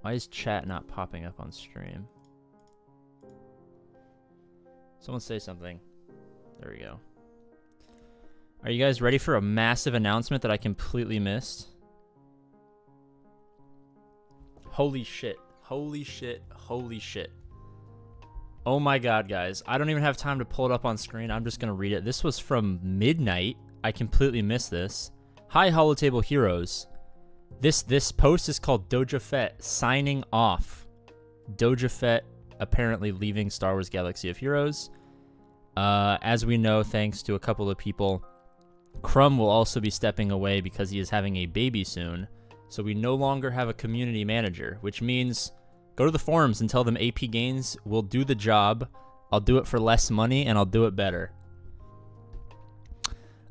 Why is chat not popping up on stream? Someone say something. There we go. Are you guys ready for a massive announcement that I completely missed? Holy shit. Holy shit. Holy shit. Oh my god, guys. I don't even have time to pull it up on screen. I'm just going to read it. This was from midnight. I completely missed this. Hi, Holotable Heroes. This post is called Doja Fett signing off. Doja Fett apparently leaving Star Wars Galaxy of Heroes. As we know, thanks to a couple of people, Crumb will also be stepping away because he is having a baby soon. So we no longer have a community manager, which means go to the forums and tell them APGAINS will do the job. I'll do it for less money and I'll do it better.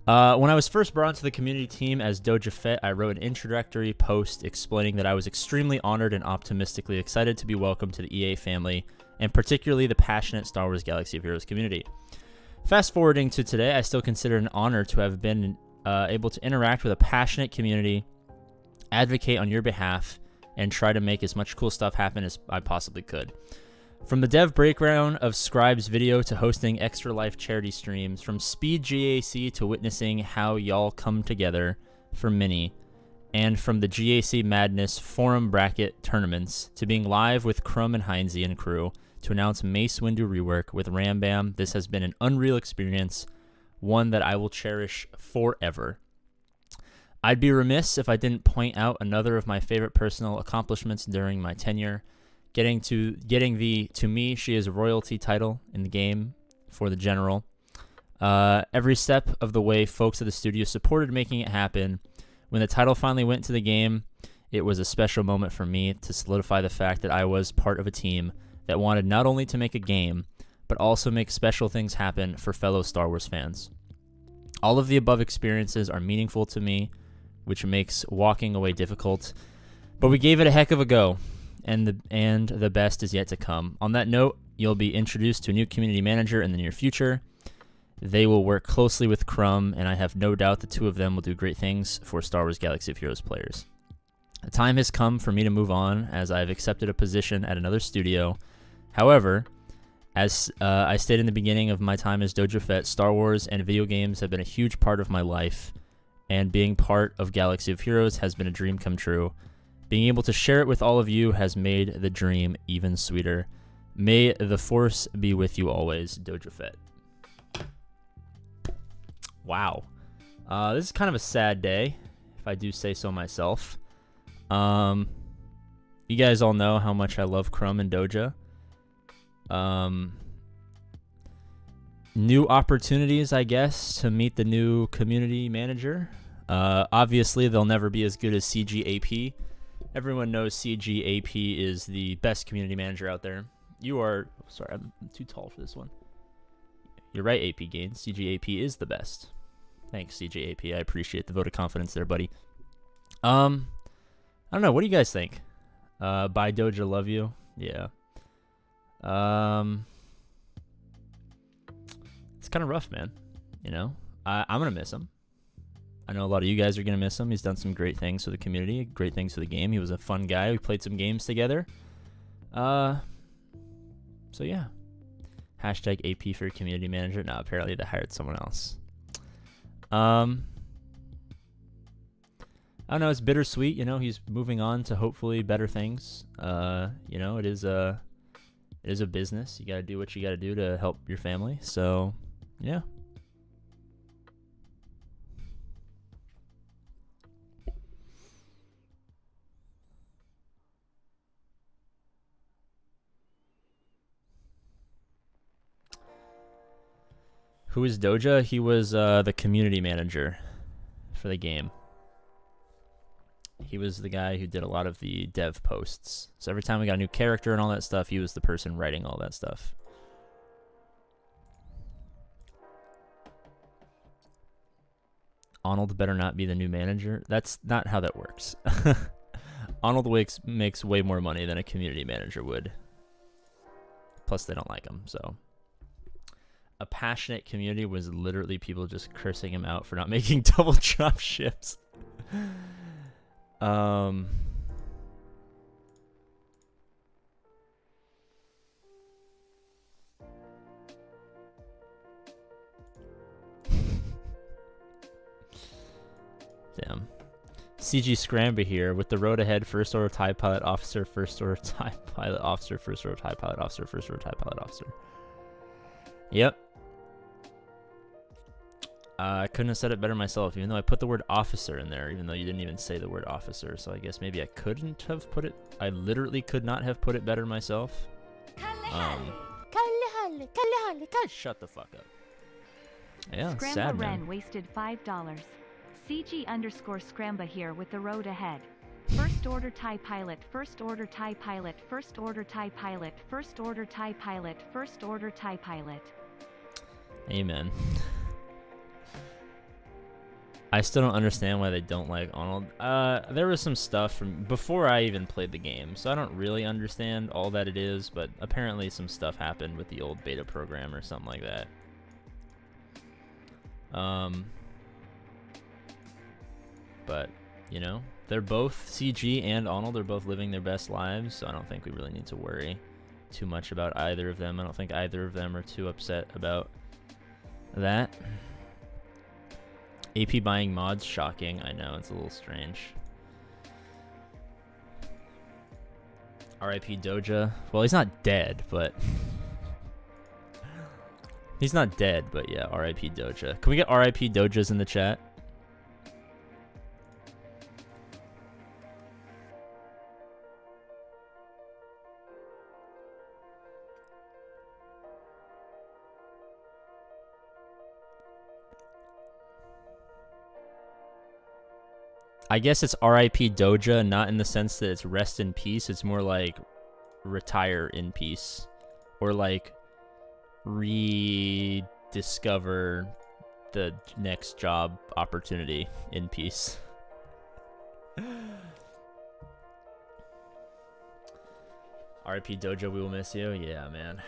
When I was first brought into the community team as Doja Fett, I wrote an introductory post explaining that I was extremely honored and optimistically excited to be welcomed to the EA family, and particularly the passionate Star Wars Galaxy of Heroes community. Fast forwarding to today, I still consider it an honor to have been able to interact with a passionate community, advocate on your behalf, and try to make as much cool stuff happen as I possibly could. From the dev breakdown of Scribe's video to hosting Extra Life charity streams, from Speed GAC to witnessing how y'all come together for Mini, and from the GAC Madness forum bracket tournaments to being live with Crumb and Heinze and crew to announce Mace Windu rework with Ram Bam, this has been an unreal experience, one that I will cherish forever. I'd be remiss if I didn't point out another of my favorite personal accomplishments during my tenure, getting the to me she is royalty title in the game for the general. Every step of the way, folks at the studio supported making it happen. When the title finally went to the game, it was a special moment for me to solidify the fact that I was part of a team that wanted not only to make a game, but also make special things happen for fellow Star Wars fans. All of the above experiences are meaningful to me, which makes walking away difficult, but we gave it a heck of a go, and the best is yet to come. On that note, you'll be introduced to a new community manager in the near future. They will work closely with Crumb, and I have no doubt the two of them will do great things for Star Wars Galaxy of Heroes players. The time has come for me to move on, as I have accepted a position at another studio. However, as I stated in the beginning of my time as Doja Fett, Star Wars and video games have been a huge part of my life, and being part of Galaxy of Heroes has been a dream come true. Being able to share it with all of you has made the dream even sweeter. May the Force be with you always, Doja Fett. Wow. This is kind of a sad day, if I do say so myself. You guys all know how much I love Crumb and Doja. New opportunities, I guess, to meet the new community manager. Obviously, they'll never be as good as CGAP. Everyone knows CGAP is the best community manager out there. You are... Sorry, I'm too tall for this one. You're right, APGAINS. CGAP is the best. Thanks, CGAP. I appreciate the vote of confidence there, buddy. I don't know. What do you guys think? Bye, Doja. Love you. Yeah. It's kind of rough, man. You know? I'm going to miss him. I know a lot of you guys are going to miss him. He's done some great things for the community, great things for the game. He was a fun guy. We played some games together. So, yeah. Hashtag AP for community manager. No, apparently they hired someone else. I don't know. It's bittersweet. You know, he's moving on to hopefully better things. You know, it is a business. You got to do what you got to do to help your family. So, yeah. Who is Doja? He was the community manager for the game. He was the guy who did a lot of the dev posts. So every time we got a new character and all that stuff, he was the person writing all that stuff. Arnold better not be the new manager. That's not how that works. Arnold makes way more money than a community manager would. Plus, they don't like him, so... A passionate community was literally people just cursing him out for not making double drop ships. Damn. CG Scramba here with the road ahead. First order TIE pilot officer. First order TIE pilot officer. First order TIE pilot officer. First order TIE pilot officer. Yep. I couldn't have said it better myself, even though I put the word officer in there, even though you didn't even say the word officer. So I guess maybe I couldn't have put it. I literally could not have put it better myself. Shut the fuck up. Yeah, Scramba sad, man. Ren wasted $5. CG_Scramba here with the road ahead. First order TIE pilot. First order TIE pilot. First order TIE pilot. First order TIE pilot. First order TIE pilot. Amen. I still don't understand why they don't like Arnold. There was some stuff from before I even played the game, so I don't really understand all that it is, but apparently some stuff happened with the old beta program or something like that. But, you know, they're both, CG and Arnold are both living their best lives, so I don't think we really need to worry too much about either of them. I don't think either of them are too upset about that. AP buying mods, shocking. I know, it's a little strange. RIP Doja. Well, he's not dead, but... he's not dead, but yeah, RIP Doja. Can we get RIP Dojas in the chat? I guess it's RIP Doja, not in the sense that it's rest in peace. It's more like retire in peace. Or like rediscover the next job opportunity in peace. RIP Doja, we will miss you. Yeah, man.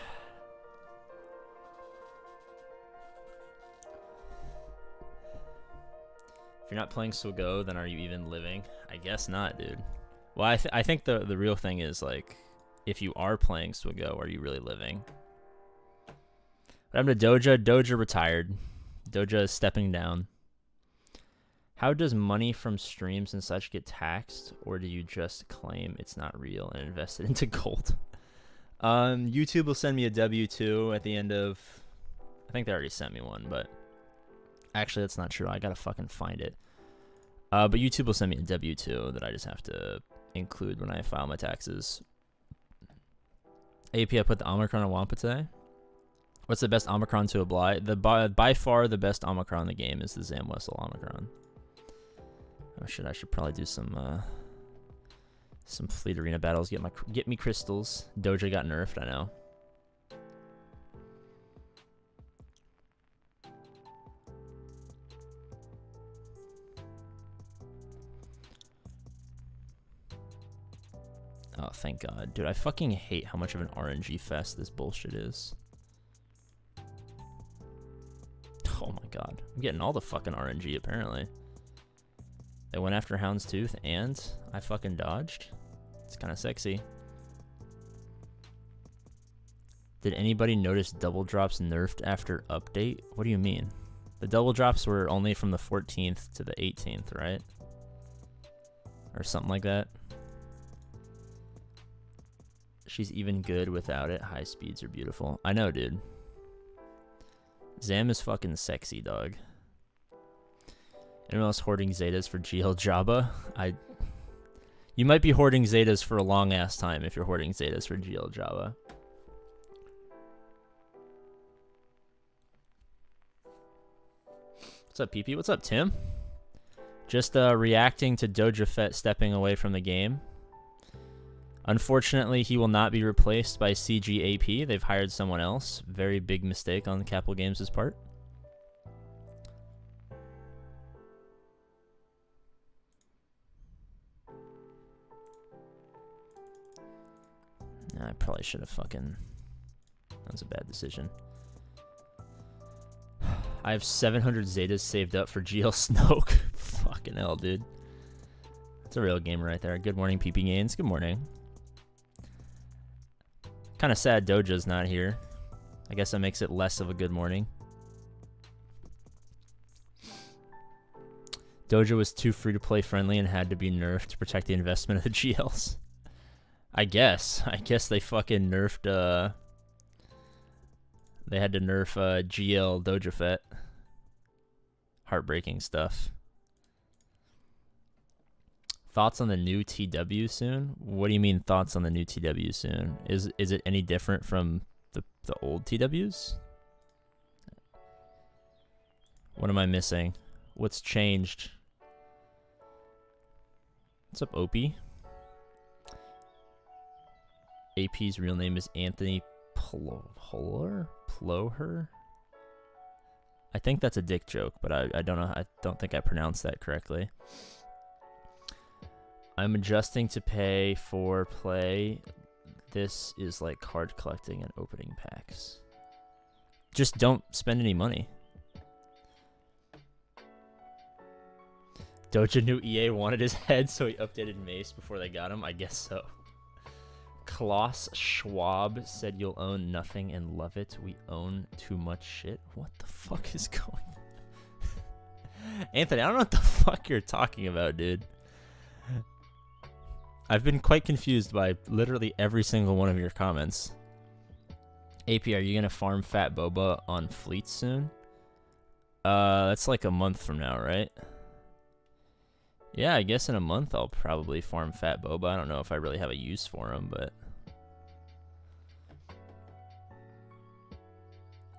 If you're not playing SWGOH, then are you even living? I guess not, dude. Well, I think the real thing is, like, if you are playing SWGOH, are you really living? What happened to Doja? Doja retired. Doja is stepping down. How does money from streams and such get taxed? Or do you just claim it's not real and invest it into gold? YouTube will send me a W-2 at the end of... I think they already sent me one, but... Actually, that's not true. I gotta fucking find it. But YouTube will send me a W-2 that I just have to include when I file my taxes. AP, I put the Omicron on Wampa today. What's the best Omicron to apply? By far the best Omicron in the game is the Zam Wessel Omicron. Oh shit, I should probably do some Fleet Arena battles. Get me crystals. Doja got nerfed, I know. Oh, thank God. Dude, I fucking hate how much of an RNG fest this bullshit is. Oh my God. I'm getting all the fucking RNG, apparently. They went after Houndstooth, and I fucking dodged. It's kind of sexy. Did anybody notice double drops nerfed after update? What do you mean? The double drops were only from the 14th to the 18th, right? Or something like that. She's even good without it. High speeds are beautiful. I know, dude. Zam is fucking sexy, dog. Anyone else hoarding Zetas for GL Jabba? You might be hoarding Zetas for a long ass time if you're hoarding Zetas for GL Jabba. What's up, PP? What's up, Tim? Just reacting to Doja Fett stepping away from the game. Unfortunately, he will not be replaced by CGAP. They've hired someone else. Very big mistake on Capital Games' part. I probably should have fucking... That was a bad decision. I have 700 Zetas saved up for GL Snoke. Fucking hell, dude. That's a real gamer right there. Good morning, APGAINS. Good morning. Kind of sad Doja's not here. I guess that makes it less of a good morning. Doja was too free-to-play friendly and had to be nerfed to protect the investment of the GLs. I guess they fucking nerfed, they had to nerf, GL Doja Fett. Heartbreaking stuff. Thoughts on the new TW soon? What do you mean thoughts on the new TW soon? Is it any different from the old TWs? What am I missing? What's changed? What's up, Opie? AP's real name is Anthony Ploher? I think that's a dick joke, but I don't know. I don't think I pronounced that correctly. I'm adjusting to pay for play. This is like card collecting and opening packs. Just don't spend any money. Doja knew EA wanted his head, so he updated Mace before they got him. I guess so. Klaus Schwab said you'll own nothing and love it. We own too much shit. What the fuck is going on? Anthony, I don't know what the fuck you're talking about, dude. I've been quite confused by literally every single one of your comments. AP, are you gonna farm Fat Boba on Fleet soon? That's like a month from now, right? Yeah, I guess in a month I'll probably farm Fat Boba. I don't know if I really have a use for him, but...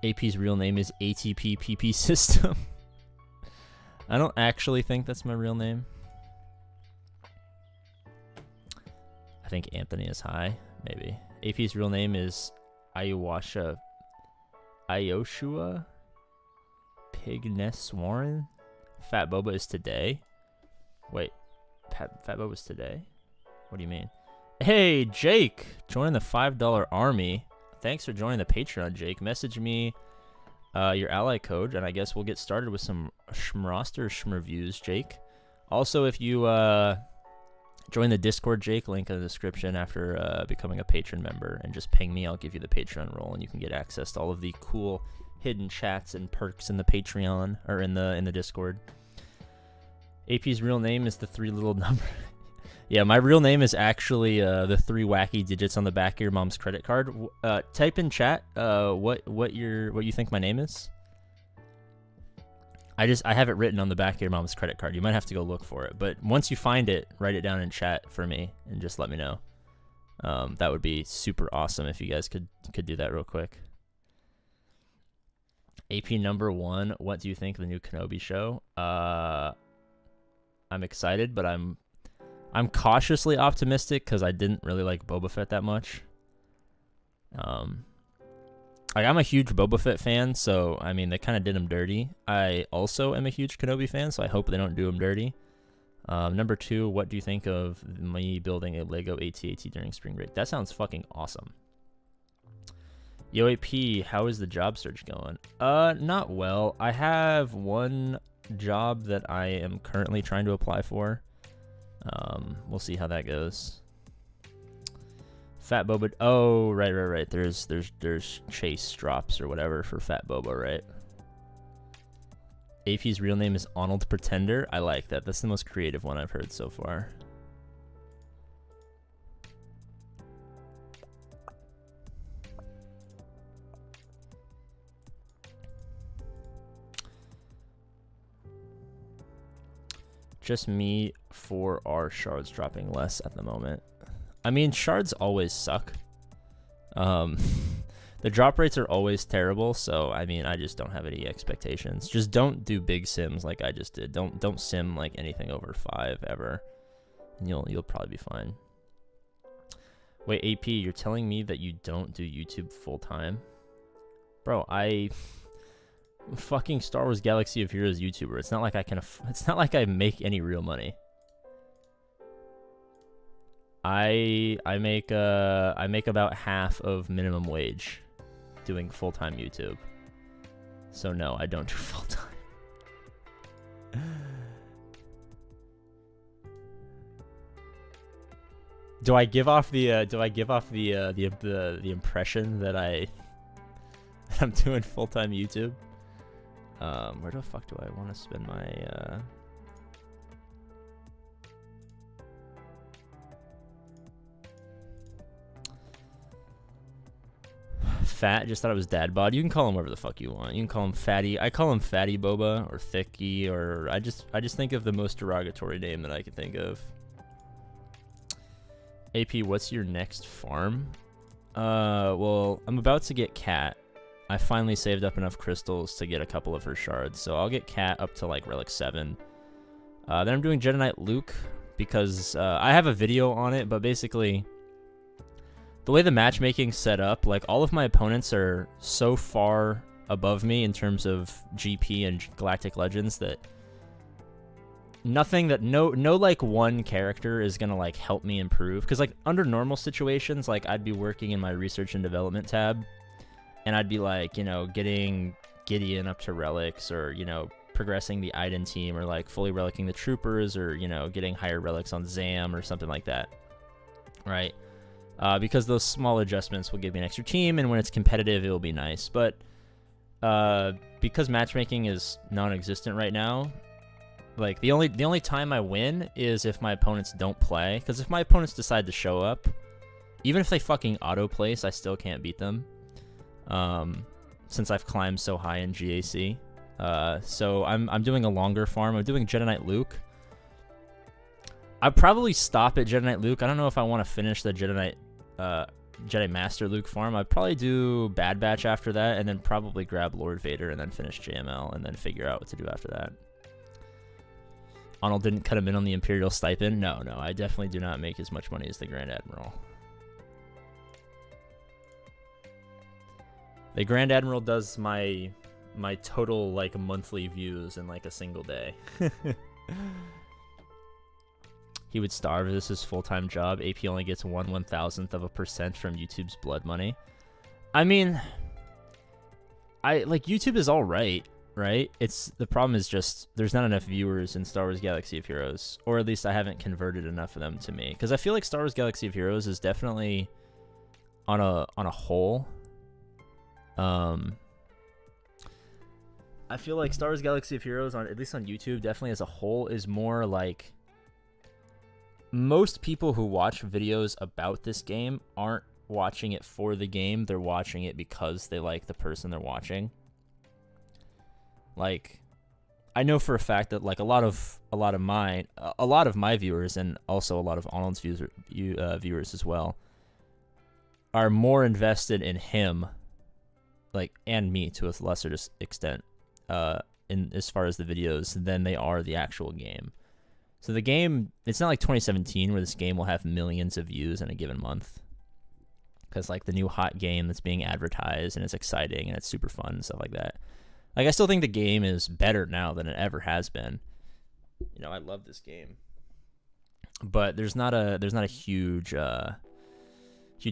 AP's real name is ATP PP System. I don't actually think that's my real name. I think Anthony is high, maybe. AP's real name is Ioshua Pigness Warren. Fat Boba is today. Wait, Fat Boba's today? What do you mean? Hey, Jake! Joining the $5 army. Thanks for joining the Patreon, Jake. Message me your ally code, and I guess we'll get started with some roster reviews, Jake. Also, if you join the Discord, Jake, link in the description after becoming a patron member, and just ping me, I'll give you the Patreon role, and you can get access to all of the cool hidden chats and perks in the Patreon, or in the Discord. AP's real name is the 3 little number. Yeah, my real name is actually the 3 wacky digits on the back of your mom's credit card. Type in chat what you think my name is. I have it written on the back of your mom's credit card. You might have to go look for it, but once you find it, write it down in chat for me and just let me know. That would be super awesome if you guys could do that real quick. AP number 1. What do you think of the new Kenobi show? I'm excited, but I'm cautiously optimistic because I didn't really like Boba Fett that much. Like, I'm a huge Boba Fett fan, so, I mean, they kind of did him dirty. I also am a huge Kenobi fan, so I hope they don't do him dirty. Number 2, what do you think of me building a Lego AT-AT during spring break? That sounds fucking awesome. Yo, AP, how is the job search going? Not well. I have one job that I am currently trying to apply for. We'll see how that goes. Fat Boba. Oh, right. There's chase drops or whatever for Fat Boba, right? AP's real name is Arnold Pretender. I like that. That's the most creative one I've heard so far. Just me for our shards dropping less at the moment. I mean, shards always suck. The drop rates are always terrible, so I mean, I just don't have any expectations. Just don't do big sims like I just did. Don't sim like anything over 5 ever, and you'll probably be fine. Wait, AP, you're telling me that you don't do YouTube full time? Bro, I'm fucking Star Wars Galaxy of Heroes YouTuber. It's not like it's not like I make any real money. I make about half of minimum wage doing full-time YouTube. So no, I don't do full-time. Do I give off the impression that I'm doing full-time YouTube? Where the fuck do I want to spend my Fat, just thought it was dad bod. You can call him whatever the fuck you want. You can call him Fatty. I call him Fatty Boba or Thicky, or I just think of the most derogatory name that I can think of. AP, what's your next farm? Well, I'm about to get Cat. I finally saved up enough crystals to get a couple of her shards, so I'll get Cat up to like Relic 7. Then I'm doing Jedi Knight Luke because I have a video on it, but basically the way the matchmaking's set up, like all of my opponents are so far above me in terms of GP and Galactic Legends that nothing that no like one character is gonna like help me improve. Because like under normal situations, like I'd be working in my research and development tab, and I'd be like, you know, getting Gideon up to relics, or, you know, progressing the Iden team, or like fully relicking the troopers, or, you know, getting higher relics on Zam or something like that, right? Because those small adjustments will give me an extra team, and when it's competitive, it will be nice. But because matchmaking is non-existent right now, like the only time I win is if my opponents don't play. Because if my opponents decide to show up, even if they fucking auto place, I still can't beat them. Since I've climbed so high in GAC. So I'm doing a longer farm. I'm doing Jedi Knight Luke. I'd probably stop at Jedi Knight Luke. I don't know if I want to finish the Jedi Master Luke farm. I'd probably do Bad Batch after that, and then probably grab Lord Vader and then finish JML, and then figure out what to do after that. Arnold didn't cut him in on the Imperial stipend. No, I definitely do not make as much money as the Grand Admiral. The Grand Admiral does my total like monthly views in like a single day. He would starve. This is his full-time job. AP only gets 1/1000% from YouTube's blood money. I mean, YouTube is all right? It's the problem is just there's not enough viewers in Star Wars Galaxy of Heroes, or at least I haven't converted enough of them to me, because I feel like Star Wars Galaxy of Heroes is definitely on a whole. I feel like Star Wars Galaxy of Heroes, at least on YouTube, definitely as a whole, is more like most people who watch videos about this game aren't watching it for the game. They're watching it because they like the person they're watching. Like, I know for a fact that like a lot of my viewers, and also a lot of Arnold's viewers as well, are more invested in him, like, and me to a lesser extent, in as far as the videos, than they are the actual game. So the game, it's not like 2017 where this game will have millions of views in a given month, because like the new hot game that's being advertised and it's exciting and it's super fun and stuff like that. Like, I still think the game is better now than it ever has been. You know, I love this game, but there's not a huge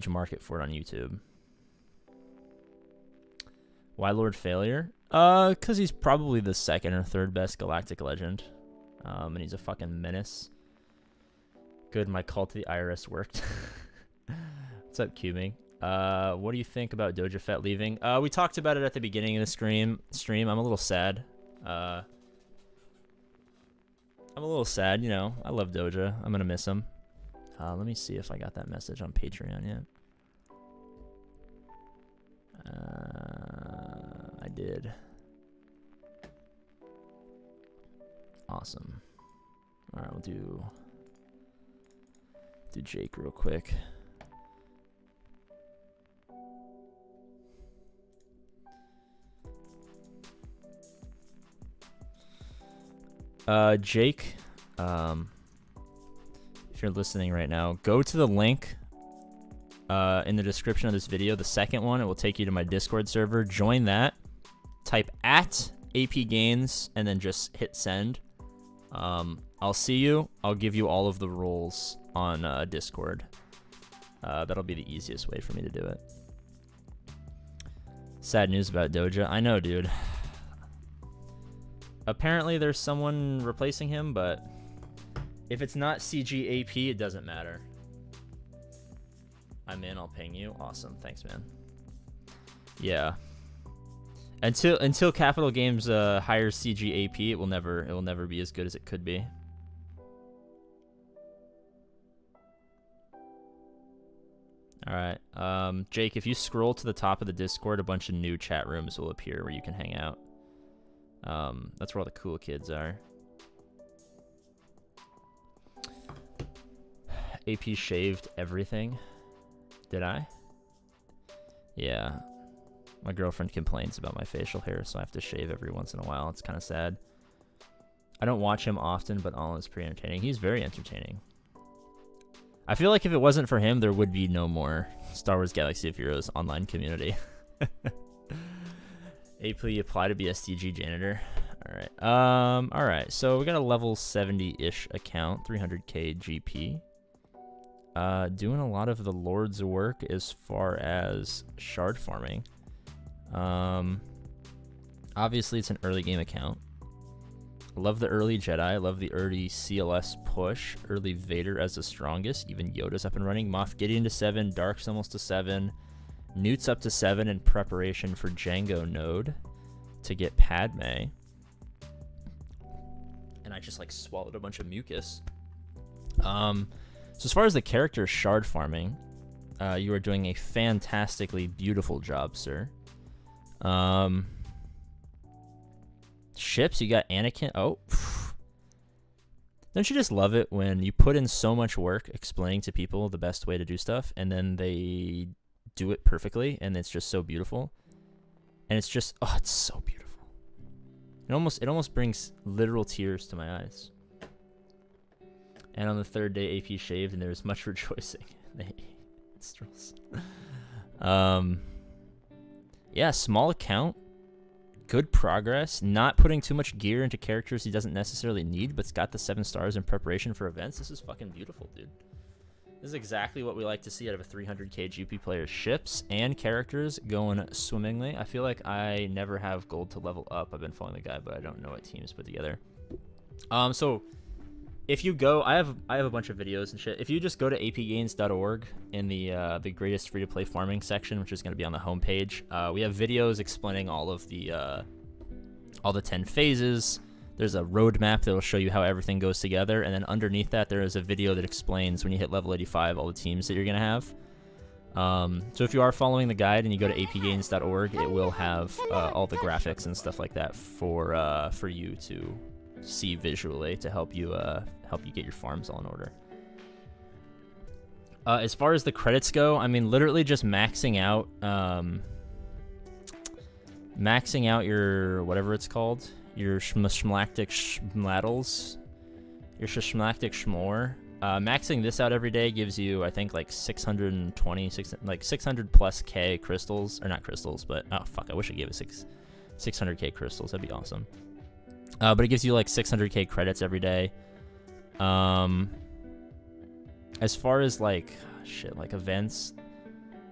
market for it on YouTube. Why Lord Failure? Because he's probably the second or third best Galactic Legend. And he's a fucking menace. Good, my call to the IRS worked. What's up, Cubing? What do you think about Doja Fett leaving? We talked about it at the beginning of the stream. I'm a little sad. I'm a little sad, you know. I love Doja. I'm gonna miss him. Let me see if I got that message on Patreon yet. I did. Awesome. All right, we'll do Jake real quick. Jake, if you're listening right now, go to the link in the description of this video, the second one. It will take you to my Discord server. Join that. Type @APGAINS and then just hit send. I'll see you. I'll give you all of the roles on Discord. That'll be the easiest way for me to do it. Sad news about Doja. I know, dude. Apparently there's someone replacing him, but if it's not CGAP, it doesn't matter. I'm in. I'll ping you. Awesome. Thanks, man. Yeah. Until Capital Games hires CGAP, it will never be as good as it could be. All right. Jake, if you scroll to the top of the Discord, a bunch of new chat rooms will appear where you can hang out. That's where all the cool kids are. AP shaved everything. Did I? Yeah. My girlfriend complains about my facial hair, so I have to shave every once in a while. It's kind of sad. I don't watch him often, but Alan is pretty entertaining. He's very entertaining. I feel like if it wasn't for him, there would be no more Star Wars Galaxy of Heroes online community. AP apply to be STG janitor. All right. All right. So we got a level 70-ish account, 300k GP. Doing a lot of the Lord's work as far as shard farming. Obviously it's an early game account. I love the early Jedi. I love the early CLS push. Early Vader as the strongest. Even Yoda's up and running. Moff Gideon to 7. Dark's almost to 7. Newt's up to 7 in preparation for Jango node to get Padme. And I just like swallowed a bunch of mucus. So as far as the character shard farming, you are doing a fantastically beautiful job, sir. Ships, you got Anakin. Oh, don't you just love it when you put in so much work explaining to people the best way to do stuff, and then they do it perfectly, and it's just so beautiful. And it's just, oh, it's so beautiful. It almost brings literal tears to my eyes. And on the third day, AP shaved, and there was much rejoicing. Minstrels. Yeah, small account. Good progress. Not putting too much gear into characters he doesn't necessarily need, but's got the 7 stars in preparation for events. This is fucking beautiful, dude. This is exactly what we like to see out of a 300k GP player. Ships and characters going swimmingly. I feel like I never have gold to level up. I've been following the guy, but I don't know what teams put together. So if you go, I have a bunch of videos and shit. If you just go to apgains.org in the greatest free-to-play farming section, which is going to be on the homepage, we have videos explaining all the 10 phases. There's a roadmap that will show you how everything goes together, and then underneath that there is a video that explains when you hit level 85 all the teams that you're going to have. So if you are following the guide and you go to apgains.org, it will have all the graphics and stuff like that for you to see visually to help you get your farms all in order. As far as the credits go, I mean, literally just maxing out your whatever it's called, your schmalactic schmladdles, your schmalactic schmore. Maxing this out every day gives you, I think, like 600 plus K crystals, or not crystals, but oh fuck, I wish I gave it 600K crystals. That'd be awesome. But it gives you like 600K credits every day. As far as like shit, like events,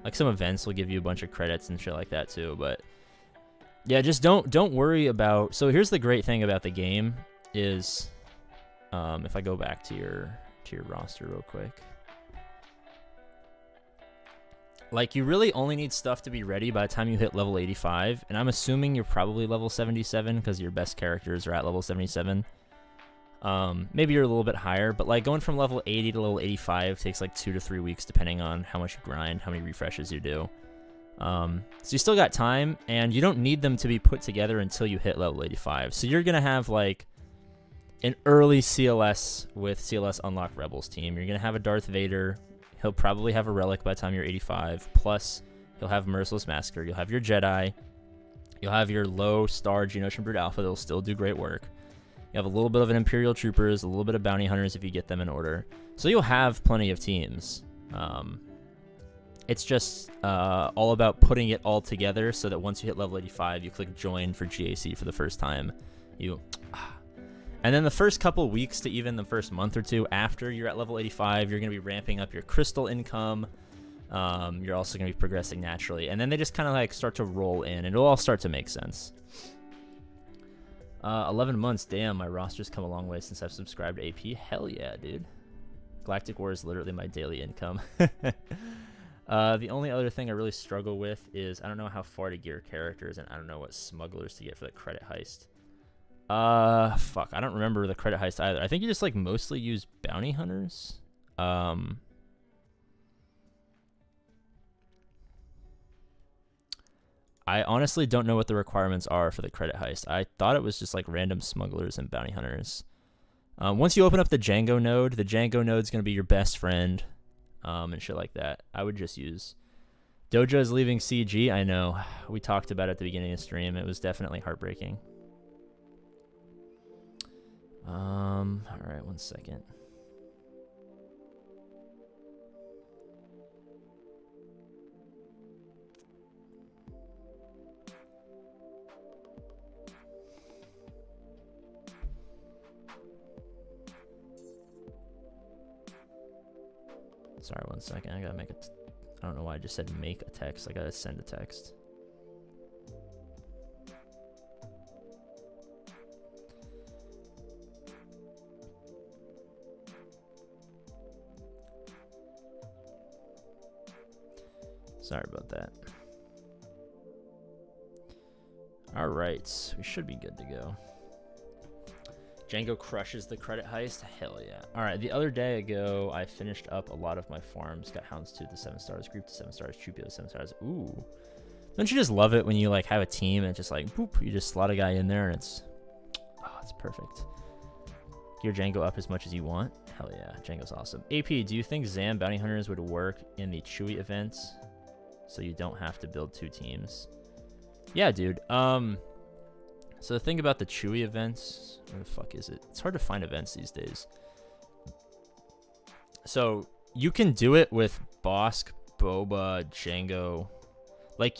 like some events will give you a bunch of credits and shit like that too. But yeah, just don't worry about. So here's the great thing about the game is, if I go back to your roster real quick. Like, you really only need stuff to be ready by the time you hit level 85, and I'm assuming you're probably level 77 because your best characters are at level 77. Maybe you're a little bit higher, but like going from level 80 to level 85 takes like 2 to 3 weeks depending on how much you grind, how many refreshes you do. So you still got time, and you don't need them to be put together until you hit level 85. So you're going to have like an early CLS with CLS Unlock Rebels team. You're going to have a Darth Vader. He'll probably have a relic by the time you're 85. Plus, he'll have Merciless Massacre. You'll have your Jedi. You'll have your low star Geonosian Brute Alpha that'll still do great work. You have a little bit of an Imperial Troopers, a little bit of Bounty Hunters if you get them in order. So you'll have plenty of teams. It's just all about putting it all together so that once you hit level 85, you click Join for GAC for the first time. And then the first couple of weeks to even the first month or two after you're at level 85, you're going to be ramping up your crystal income. You're also going to be progressing naturally. And then they just kind of like start to roll in, and it'll all start to make sense. 11 months. Damn, my roster's come a long way since I've subscribed to AP. Hell yeah, dude. Galactic War is literally my daily income. The only other thing I really struggle with is I don't know how far to gear characters, and I don't know what smugglers to get for the credit heist. Fuck, I don't remember the credit heist either. I think you just like mostly use bounty hunters. I honestly don't know what the requirements are for the credit heist. I thought it was just like random smugglers and bounty hunters. Once you open up the Django node is going to be your best friend, and shit like that. I would just use... Doja is leaving CG. I know. We talked about it at the beginning of the stream. It was definitely heartbreaking. All right, 1 second. Sorry, 1 second. I gotta make I don't know why I just said make a text. I gotta send a text. Sorry about that. All right, we should be good to go. Django crushes the credit heist. Hell yeah. All right, the other day ago, I finished up a lot of my farms. Got Houndstooth to 7 stars, Creep to 7 stars, Chupio to 7 stars. Ooh. Don't you just love it when you like have a team and just like, boop, you just slot a guy in there and it's perfect. Gear Django up as much as you want. Hell yeah, Django's awesome. AP, do you think Zam Bounty Hunters would work in the Chewy events so you don't have to build 2 teams? Yeah, dude. So the thing about the Chewy events, where the fuck is it? It's hard to find events these days. So you can do it with Bosk, Boba, Django. Like,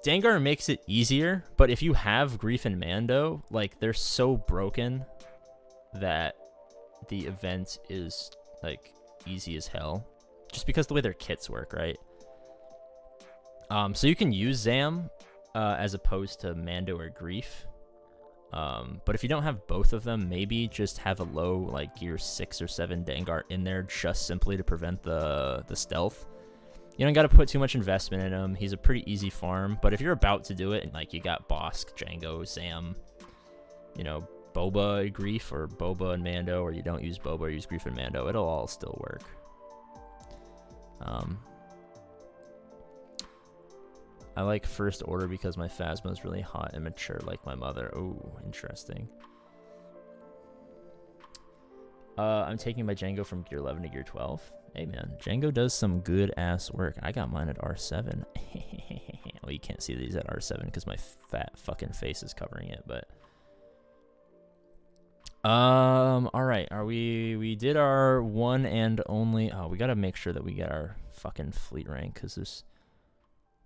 Dengar makes it easier, but if you have Grief and Mando, like, they're so broken that the event is, like, easy as hell. Just because the way their kits work, right? So you can use Zam as opposed to Mando or Grief. But if you don't have both of them, maybe just have a low, like, gear 6 or 7 Dengar in there just simply to prevent the stealth. You don't got to put too much investment in him. He's a pretty easy farm. But if you're about to do it, and like you got Bosk, Django, Zam, you know, Boba, Grief, or Boba and Mando, or you don't use Boba or use Grief and Mando, it'll all still work. I like First Order because my Phasma is really hot and mature like my mother. Oh, interesting. I'm taking my Django from gear 11 to gear 12. Hey, man. Django does some good-ass work. I got mine at R7. Well, you can't see these at R7 because my fat fucking face is covering it, but... all right. We did our one and only... Oh, we gotta make sure that we get our fucking fleet rank because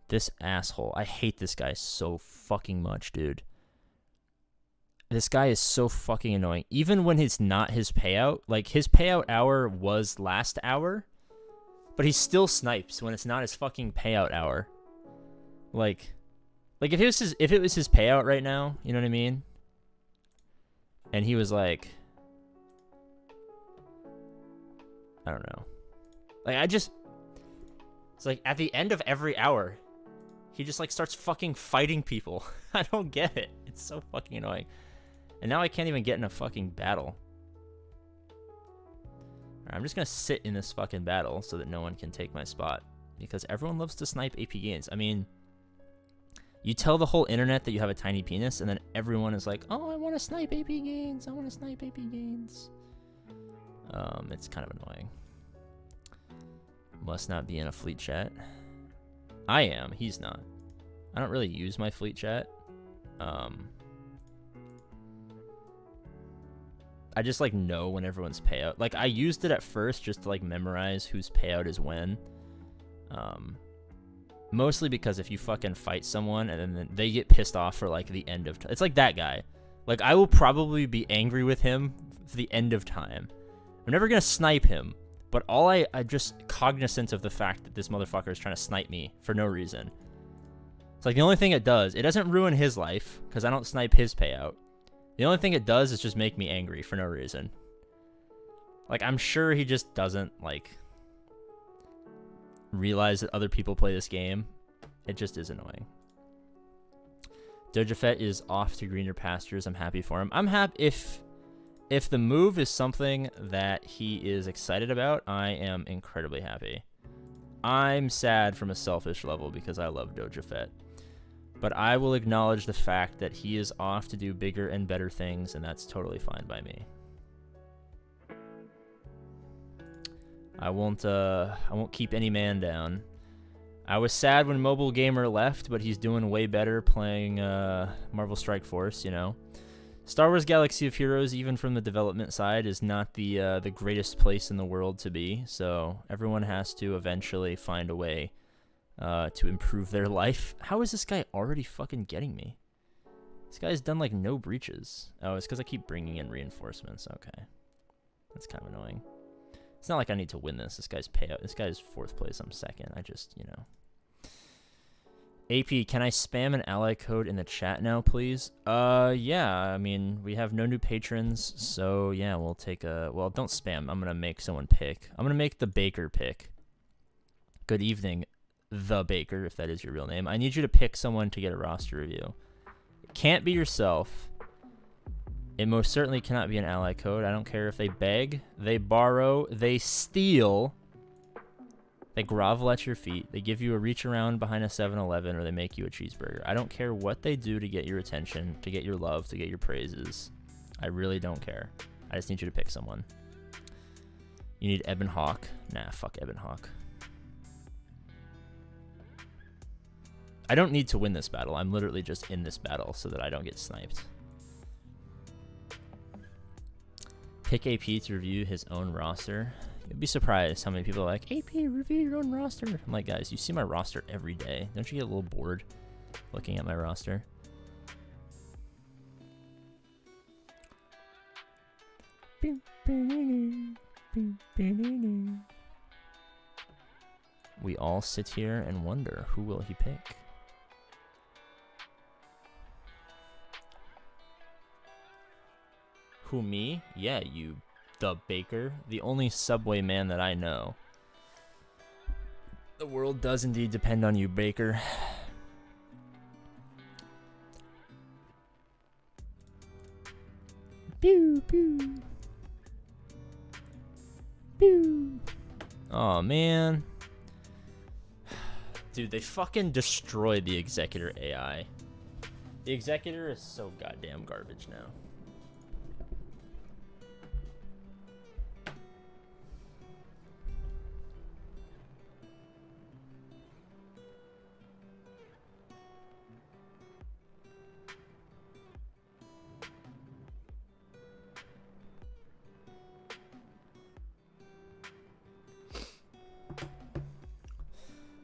this asshole... I hate this guy so fucking much, dude. This guy is so fucking annoying. Even when it's not his payout, like his payout hour was last hour, but he still snipes when it's not his fucking payout hour. Like if it was his payout right now, you know what I mean? And he was like, I don't know. Like it's like at the end of every hour, he just like starts fucking fighting people. I don't get it. It's so fucking annoying. And now I can't even get in a fucking battle. Right, I'm just going to sit in this fucking battle so that no one can take my spot. Because everyone loves to snipe APGAINS. I mean, you tell the whole internet that you have a tiny penis, and then everyone is like, oh, I want to snipe APGAINS. I want to snipe APGAINS. It's kind of annoying. Must not be in a fleet chat. I am. He's not. I don't really use my fleet chat. I just like know when everyone's payout. Like I used it at first just to like memorize whose payout is when. Mostly because if you fucking fight someone and then they get pissed off for like the end of time. It's like that guy. Like I will probably be angry with him for the end of time. I'm never gonna snipe him, but I'm just cognizant of the fact that this motherfucker is trying to snipe me for no reason. It's like the only thing it doesn't ruin his life because I don't snipe his payout. The only thing it does is just make me angry for no reason. Like, I'm sure he just doesn't, like, realize that other people play this game. It just is annoying. Doja Fett is off to greener pastures. I'm happy for him. I'm happy if the move is something that he is excited about, I am incredibly happy. I'm sad from a selfish level because I love Doja Fett. But I will acknowledge the fact that he is off to do bigger and better things, and that's totally fine by me. I won't keep any man down. I was sad when Mobile Gamer left, but he's doing way better playing Marvel Strike Force, you know. Star Wars Galaxy of Heroes, even from the development side, is not the greatest place in the world to be, so everyone has to eventually find a way to improve their life. How is this guy already fucking getting me? This guy's done, like, no breaches. Oh, it's because I keep bringing in reinforcements. Okay. That's kind of annoying. It's not like I need to win this. This guy's 4th place. I'm 2nd. I just, you know. AP, can I spam an ally code in the chat now, please? Yeah. I mean, we have no new patrons, so yeah, we'll take a... Well, don't spam. I'm going to make someone pick. I'm going to make the Baker pick. Good evening, the Baker, if that is your real name. I need you to pick someone to get a roster review. It can't be yourself. It most certainly cannot be an ally code. I don't care if they beg, they borrow, they steal, they grovel at your feet, they give you a reach around behind a 7-Eleven, or they make you a cheeseburger. I don't care what they do to get your attention, to get your love, to get your praises. I really don't care. I just need you to pick someone. You need Ebon Hawk? Nah, fuck Ebon Hawk. I don't need to win this battle. I'm literally just in this battle so that I don't get sniped. Pick AP to review his own roster. You'd be surprised how many people are like, AP, review your own roster. I'm like, guys, you see my roster every day. Don't you get a little bored looking at my roster? We all sit here and wonder, who will he pick? Who, me? Yeah, you, the Baker. The only Subway man that I know. The world does indeed depend on you, Baker. Pew, pew. Pew. Oh, man. Dude, they fucking destroyed the Executor AI. The Executor is so goddamn garbage now.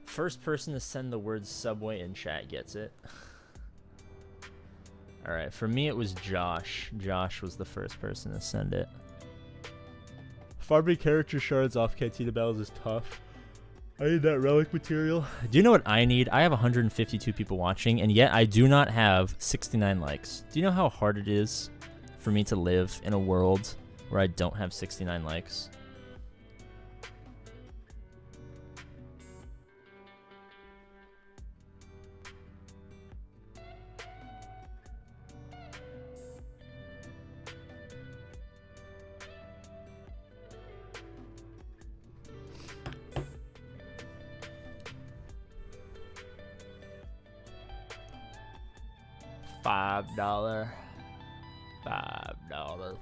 First person to send the word Subway in chat gets it. Alright, for me it was Josh. Josh was the first person to send it. Farming character shards off Cantina battles is tough. I need that relic material. Do you know what I need? I have 152 people watching, and yet I do not have 69 likes. Do you know how hard it is for me to live in a world where I don't have 69 likes? $5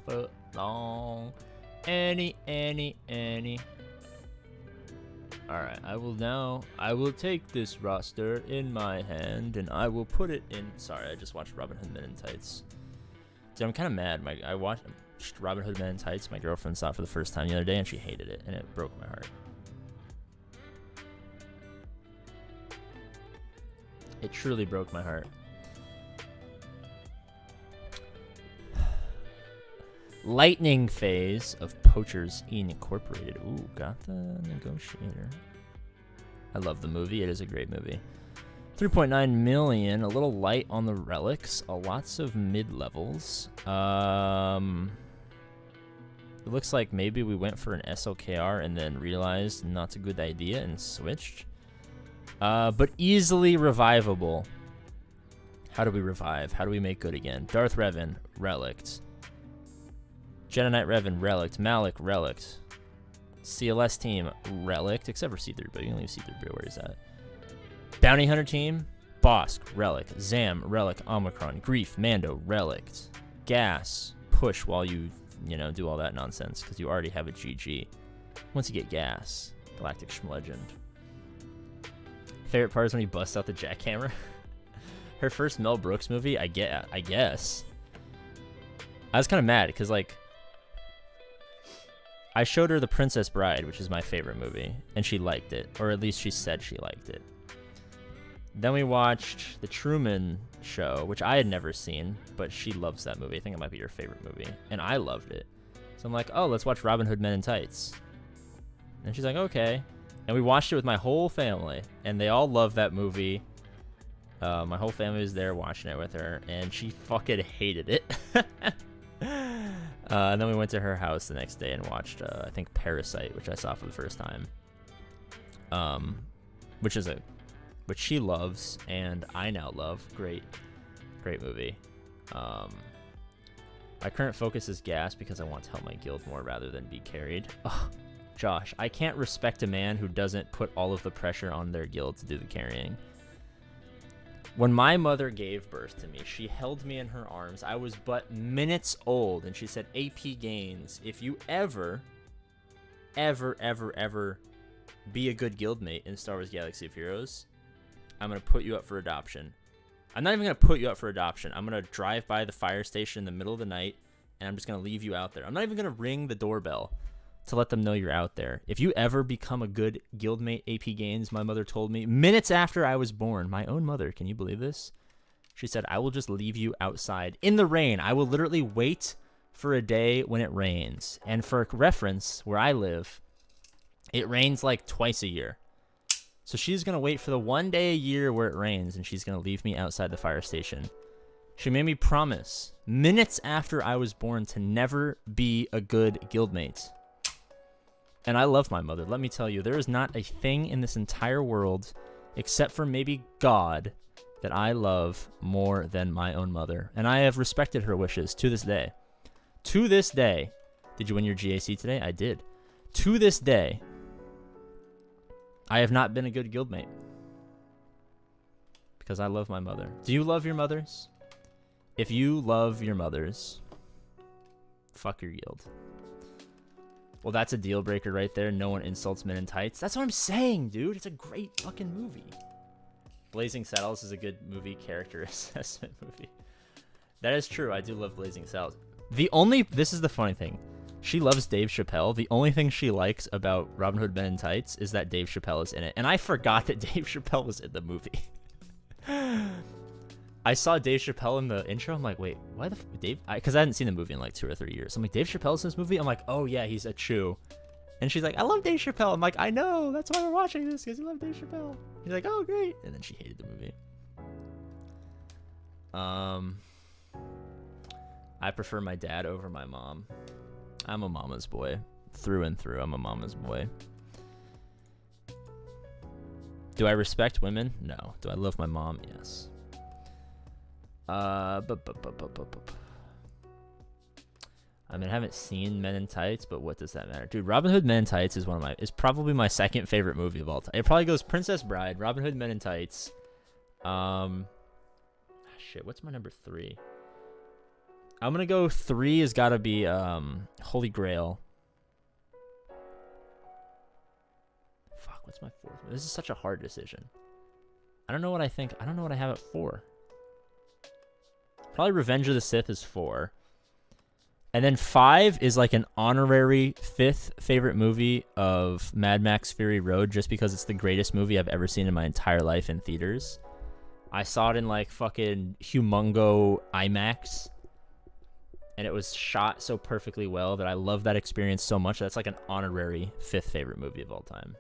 foot long. Any. Alright, I will take this roster in my hand and I will put it in. Sorry, I just watched Robin Hood Men in Tights. Dude, I'm kind of mad. I watched Robin Hood Men in Tights. My girlfriend saw it for the first time the other day and she hated it, and it broke my heart. It truly broke my heart. Lightning phase of Poachers Incorporated. Ooh, got the negotiator. I love the movie. It is a great movie. 3.9 million. A little light on the relics. Lots of mid-levels. It looks like maybe we went for an SLKR and then realized not a good idea and switched. But easily revivable. How do we revive? How do we make good again? Darth Revan, relict. Jedi Knight Revan, relict. Malik, relict. CLS team, relict. Except for C3PO. You can leave C3PO where he's at. Bounty Hunter team, Bosk, Relic. Zam, Relic, Omicron. Grief, Mando, Relic. Gas, push while you do all that nonsense, because you already have a GG. Once you get gas, Galactic Schmlegend. Favorite part is when he busts out the jackhammer. Her first Mel Brooks movie, I guess. I was kind of mad, because, like, I showed her The Princess Bride, which is my favorite movie, and she liked it, or at least she said she liked it. Then we watched The Truman Show, which I had never seen, but she loves that movie. I think it might be her favorite movie, and I loved it. So I'm like, oh, let's watch Robin Hood Men in Tights. And she's like, okay. And we watched it with my whole family, and they all loved that movie. My whole family was there watching it with her, and she fucking hated it. And then we went to her house the next day and watched, I think, Parasite, which I saw for the first time. Which she loves, and I now love. Great movie. My current focus is gas because I want to help my guild more rather than be carried. Ugh, Josh, I can't respect a man who doesn't put all of the pressure on their guild to do the carrying. When my mother gave birth to me, she held me in her arms. I was but minutes old, and she said, APGAINS, if you ever be a good guildmate in Star Wars Galaxy of Heroes, I'm going to put you up for adoption. I'm not even going to put you up for adoption. I'm going to drive by the fire station in the middle of the night, and I'm just going to leave you out there. I'm not even going to ring the doorbell to let them know you're out there. If you ever become a good guildmate, APGAINS, my mother told me, minutes after I was born, my own mother, can you believe this? She said, I will just leave you outside in the rain. I will literally wait for a day when it rains. And for reference, where I live, it rains like twice a year. So she's going to wait for the one day a year where it rains, and she's going to leave me outside the fire station. She made me promise, minutes after I was born, to never be a good guildmate. And I love my mother. Let me tell you, there is not a thing in this entire world, except for maybe God, that I love more than my own mother. And I have respected her wishes to this day. To this day. Did you win your GAC today? I did. To this day, I have not been a good guildmate. Because I love my mother. Do you love your mothers? If you love your mothers, fuck your guild. Well, that's a deal breaker right there. No one insults Men in Tights. That's what I'm saying, dude. It's a great fucking movie. Blazing Saddles is a good movie character assessment movie. That is true. I do love Blazing Saddles. This is the funny thing. She loves Dave Chappelle. The only thing she likes about Robin Hood Men in Tights is that Dave Chappelle is in it. And I forgot that Dave Chappelle was in the movie. I saw Dave Chappelle in the intro. I'm like, wait, why the Dave? Because I hadn't seen the movie in like 2 or 3 years. I'm like, Dave Chappelle's in this movie? I'm like, oh yeah, he's a Chew. And she's like, I love Dave Chappelle. I'm like, I know. That's why we're watching this, because you love Dave Chappelle. He's like, oh great. And then she hated the movie. I prefer my dad over my mom. I'm a mama's boy. Through and through, I'm a mama's boy. Do I respect women? No. Do I love my mom? Yes. I mean, I haven't seen Men in Tights, but what does that matter? Dude, Robin Hood Men in Tights is probably my second favorite movie of all time. It probably goes Princess Bride, Robin Hood Men in Tights. Shit, what's my number 3? I'm gonna go 3 has gotta be Holy Grail. Fuck, what's my 4th? This is such a hard decision. I don't know what I think. I don't know what I have at 4. Probably Revenge of the Sith is 4. And then 5 is like an honorary 5th favorite movie of Mad Max Fury Road, just because it's the greatest movie I've ever seen in my entire life in theaters. I saw it in like fucking humongo IMAX. And it was shot so perfectly well that I love that experience so much. That's like an honorary 5th favorite movie of all time.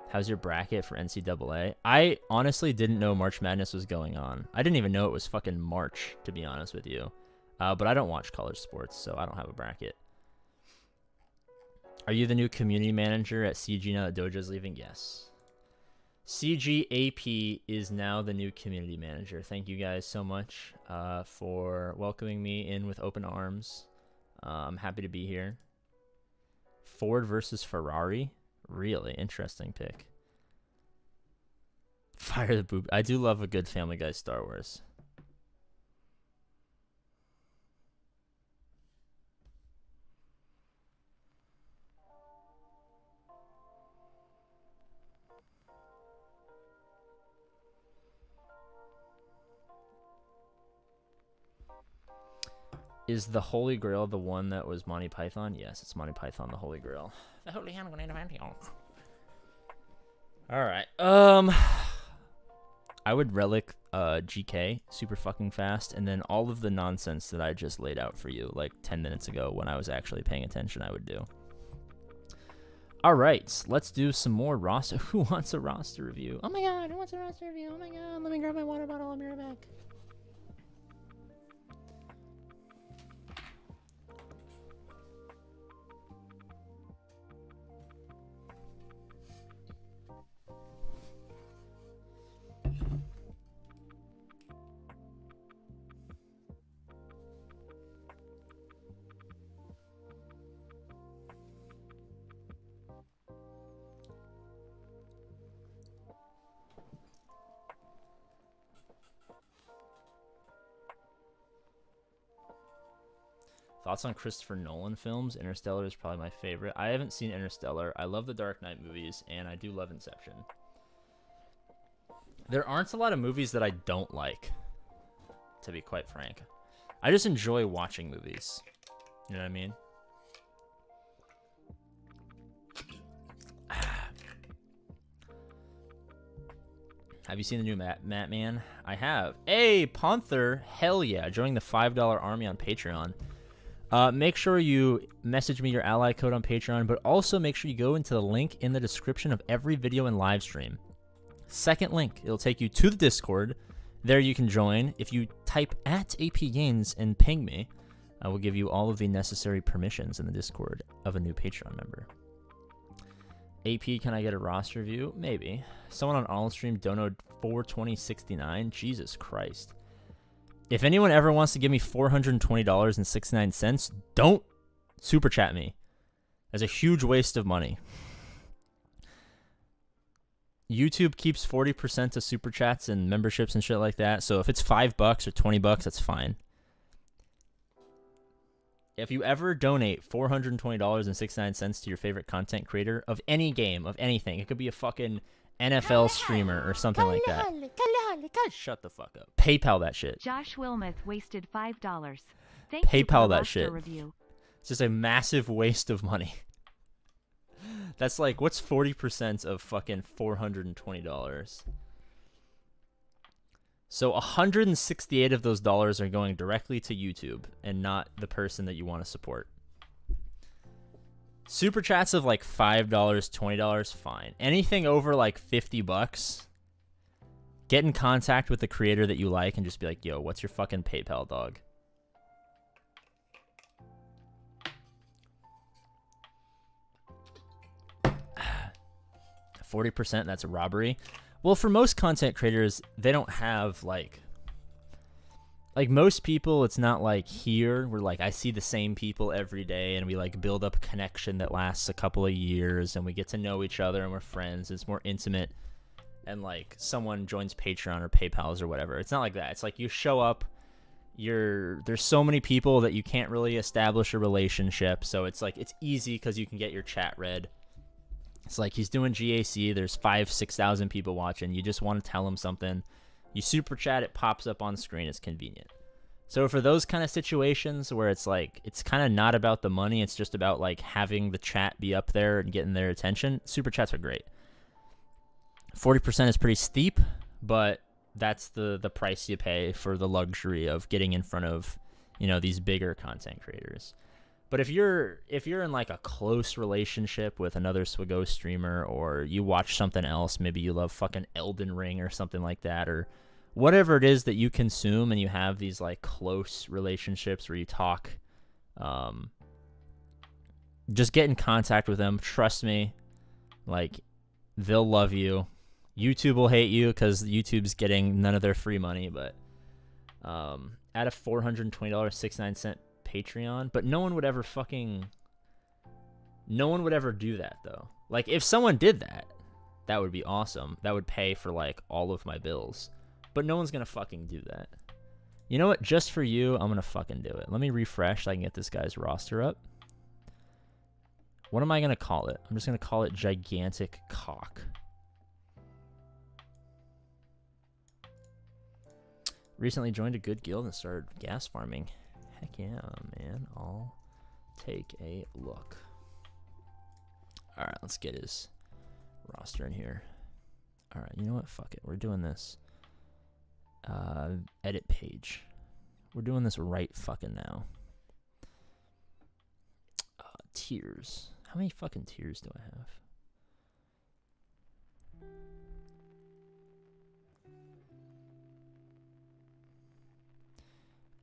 How's your bracket for NCAA? I honestly didn't know March Madness was going on. I didn't even know it was fucking March, to be honest with you. But I don't watch college sports, so I don't have a bracket. Are you the new community manager at CG now that Dojo's leaving? Yes. CGAP is now the new community manager. Thank you guys so much for welcoming me in with open arms. I'm happy to be here. Ford versus Ferrari? Really interesting pick. Fire the boob. I do love a good Family Guy Star Wars. Is the Holy Grail the one that was Monty Python? Yes, it's Monty Python, the Holy Grail. The Holy Hand of Antioch. All right. I would relic GK super fucking fast, and then all of the nonsense that I just laid out for you like 10 minutes ago when I was actually paying attention, I would do. All right, let's do some more roster. Who wants a roster review? Oh my god, who wants a roster review? Oh my god, let me grab my water bottle. I'll be right back. Thoughts on Christopher Nolan films? Interstellar is probably my favorite. I haven't seen Interstellar. I love the Dark Knight movies, and I do love Inception. There aren't a lot of movies that I don't like, to be quite frank. I just enjoy watching movies. You know what I mean? Have you seen the new Matman? I have. Hey, Panther, hell yeah. Joining the $5 army on Patreon. Make sure you message me your ally code on Patreon, but also make sure you go into the link in the description of every video and live stream. Second link, it'll take you to the Discord. There you can join. If you type at APGAINS and ping me, I will give you all of the necessary permissions in the Discord of a new Patreon member. AP, can I get a roster review? Maybe. Someone on All Stream donoed $420.69. Jesus Christ. If anyone ever wants to give me $420.69, don't super chat me. That's a huge waste of money. YouTube keeps 40% of super chats and memberships and shit like that. So if it's $5 or $20, that's fine. If you ever donate $420.69 to your favorite content creator of any game, of anything, it could be a fucking NFL streamer or something like that. Shut the fuck up. PayPal that shit. Josh Wilmuth wasted $5. Thank you PayPal for the that roster shit. review. It's just a massive waste of money. That's like, what's 40% of fucking $420? So 168 of those dollars are going directly to YouTube and not the person that you want to support. Super chats of like $5, $20, fine. Anything over like $50, get in contact with the creator that you like and just be like, yo, what's your fucking PayPal, dog? %, that's a robbery. Well, for most content creators, they don't have like most people, it's not like here where like I see the same people every day and we like build up a connection that lasts a couple of years and we get to know each other and we're friends. It's more intimate and like someone joins Patreon or PayPal's or whatever. It's not like that. It's like you show up, there's so many people that you can't really establish a relationship. So it's like, it's easy because you can get your chat read. It's like he's doing GAC. There's 5,000-6,000 people watching. You just want to tell him something. You super chat, it pops up on screen. It's convenient. So for those kind of situations where it's like, it's kind of not about the money. It's just about like having the chat be up there and getting their attention. Super chats are great. 40% is pretty steep, but that's the price you pay for the luxury of getting in front of, you know, these bigger content creators. But if you're in like a close relationship with another SWGOH streamer, or you watch something else, maybe you love fucking Elden Ring or something like that, or whatever it is that you consume, and you have these like close relationships where you talk, just get in contact with them. Trust me, like they'll love you. YouTube will hate you because YouTube's getting none of their free money, but at a $420.69 Patreon, but no one would ever do that though. Like if someone did that, that would be awesome. That would pay for like all of my bills. But no one's gonna fucking do that. You know what? Just for you, I'm gonna fucking do it. Let me refresh so I can get this guy's roster up. What am I gonna call it? I'm just gonna call it Gigantic Cock. Recently joined a good guild and started gas farming. Heck yeah, man. I'll take a look. Alright, let's get his roster in here. Alright, you know what? Fuck it. We're doing this. Edit page. We're doing this right fucking now. Tiers. How many fucking tiers do I have?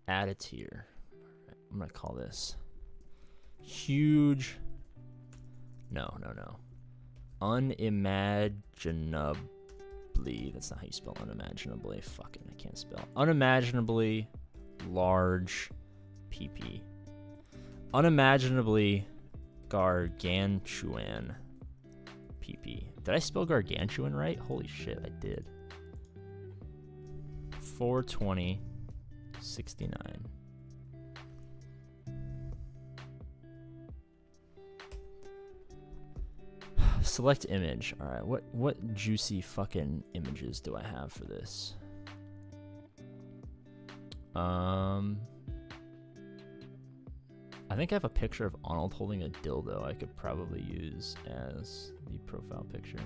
Add a tier. Alright, I'm gonna call this huge. No. Unimaginably. That's not how you spell unimaginably. Fucking, I can't spell. Unimaginably large PP. Unimaginably gargantuan PP. Did I spell gargantuan right? Holy shit, I did. 420.69. Select image. All right, what juicy fucking images do I have for this? I think I have a picture of Arnold holding a dildo I could probably use as the profile picture.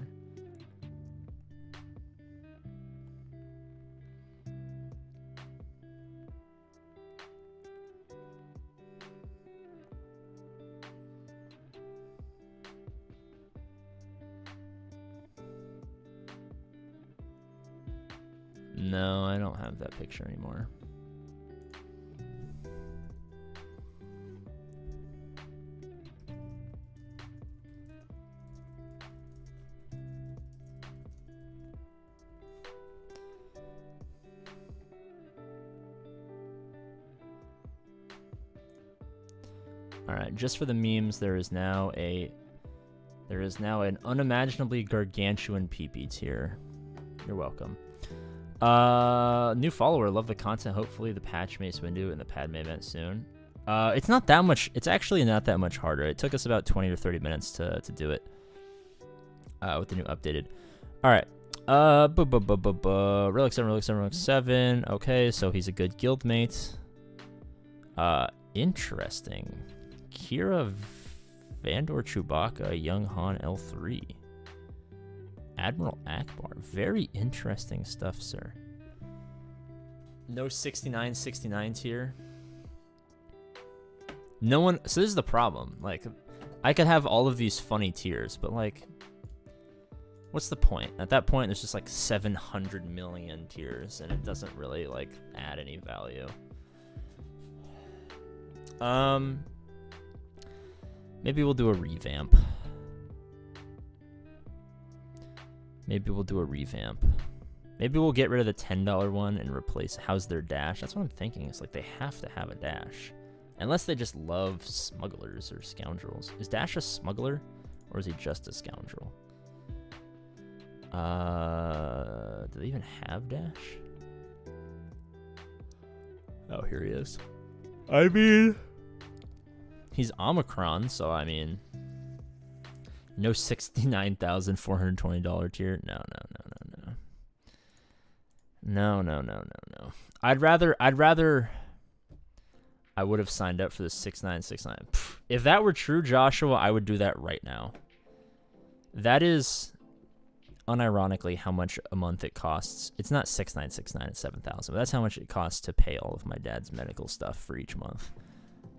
No, I don't have that picture anymore. All right, just for the memes, there is now an unimaginably gargantuan PP tier. You're welcome. New follower, love the content. Hopefully the patch may swing to and the Padme event soon. It's not that much. It's actually not that much harder. It took us about 20 or 30 minutes to do it. With the new updated. All right. Relic 7. Okay, so he's a good guildmate. Interesting. Kira Vandor Chewbacca, Young Han L3. Admiral Akbar. Very interesting stuff, sir. No 69 tier. No one. So this is the problem. Like, I could have all of these funny tiers, but like, what's the point? At that point, there's just like 700 million tiers, and it doesn't really like add any value. Maybe we'll do a revamp. Maybe we'll get rid of the $10 one and replace. How's their dash? That's what I'm thinking. It's like they have to have a dash. Unless they just love smugglers or scoundrels. Is Dash a smuggler? Or is he just a scoundrel? Do they even have Dash? Oh, here he is. I mean, he's Omicron, so I mean, no $69,420 tier. No. I'd rather I would have signed up for the 6969. If that were true, Joshua, I would do that right now. That is unironically how much a month it costs. It's not 6969, it's 7,000. But that's how much it costs to pay all of my dad's medical stuff for each month.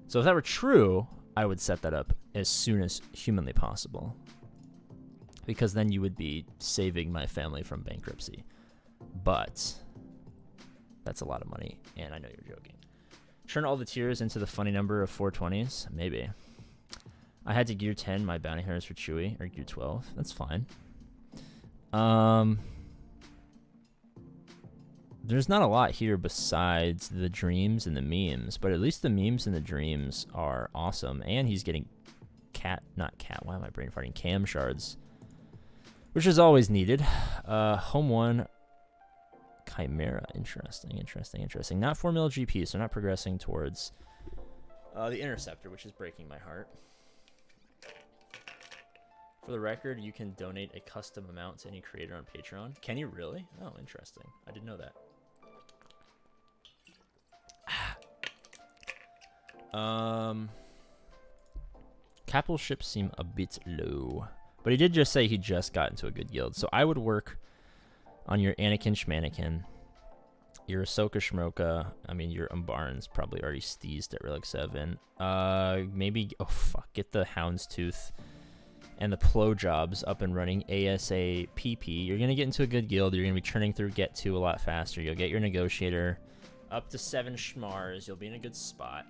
So if that were true, I would set that up as soon as humanly possible. Because then you would be saving my family from bankruptcy. But that's a lot of money, and I know you're joking. Turn all the tiers into the funny number of 420s? Maybe. I had to gear 10 my bounty hunters for Chewie, or gear 12. That's fine. There's not a lot here besides the dreams and the memes, but at least the memes and the dreams are awesome. And he's getting cam shards, which is always needed. Home 1 Chimera. Interesting. Not 4 mil GP, so not progressing towards the Interceptor, which is breaking my heart. For the record, you can donate a custom amount to any creator on Patreon. Can you really? Oh, interesting. I didn't know that. Capital ships seem a bit low. But he did just say he just got into a good guild. So I would work on your Anakin Schmanakin, your Ahsoka Shmoka. I mean, your Umbaran's probably already steezed at Relic 7. Maybe, oh fuck, get the Houndstooth and the Plo jobs up and running ASAPP. You're going to get into a good guild. You're going to be churning through Get 2 a lot faster. You'll get your Negotiator up to 7 Schmars. You'll be in a good spot.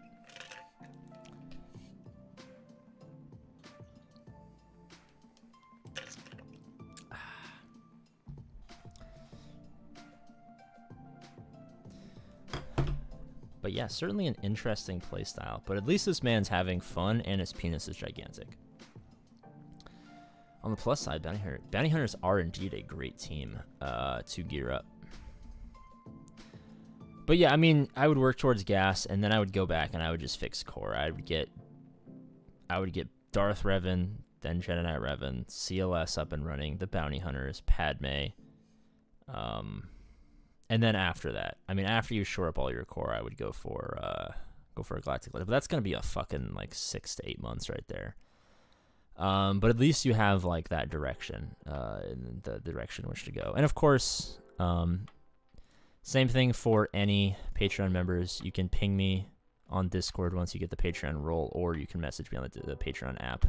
But yeah, certainly an interesting playstyle. But at least this man's having fun and his penis is gigantic. On the plus side, bounty hunters are indeed a great team to gear up. But yeah, I mean, I would work towards gas, and then I would go back and I would just fix core. I would get Darth Revan, then Jedi Knight Revan, CLS up and running, the bounty hunters, Padme, and then after that, I mean, after you shore up all your core, I would go for a Galactic Light. But that's gonna be a fucking like 6 to 8 months right there. But at least you have like that direction, in the direction in which to go. And of course, same thing for any Patreon members. You can ping me on Discord once you get the Patreon role, or you can message me on the Patreon app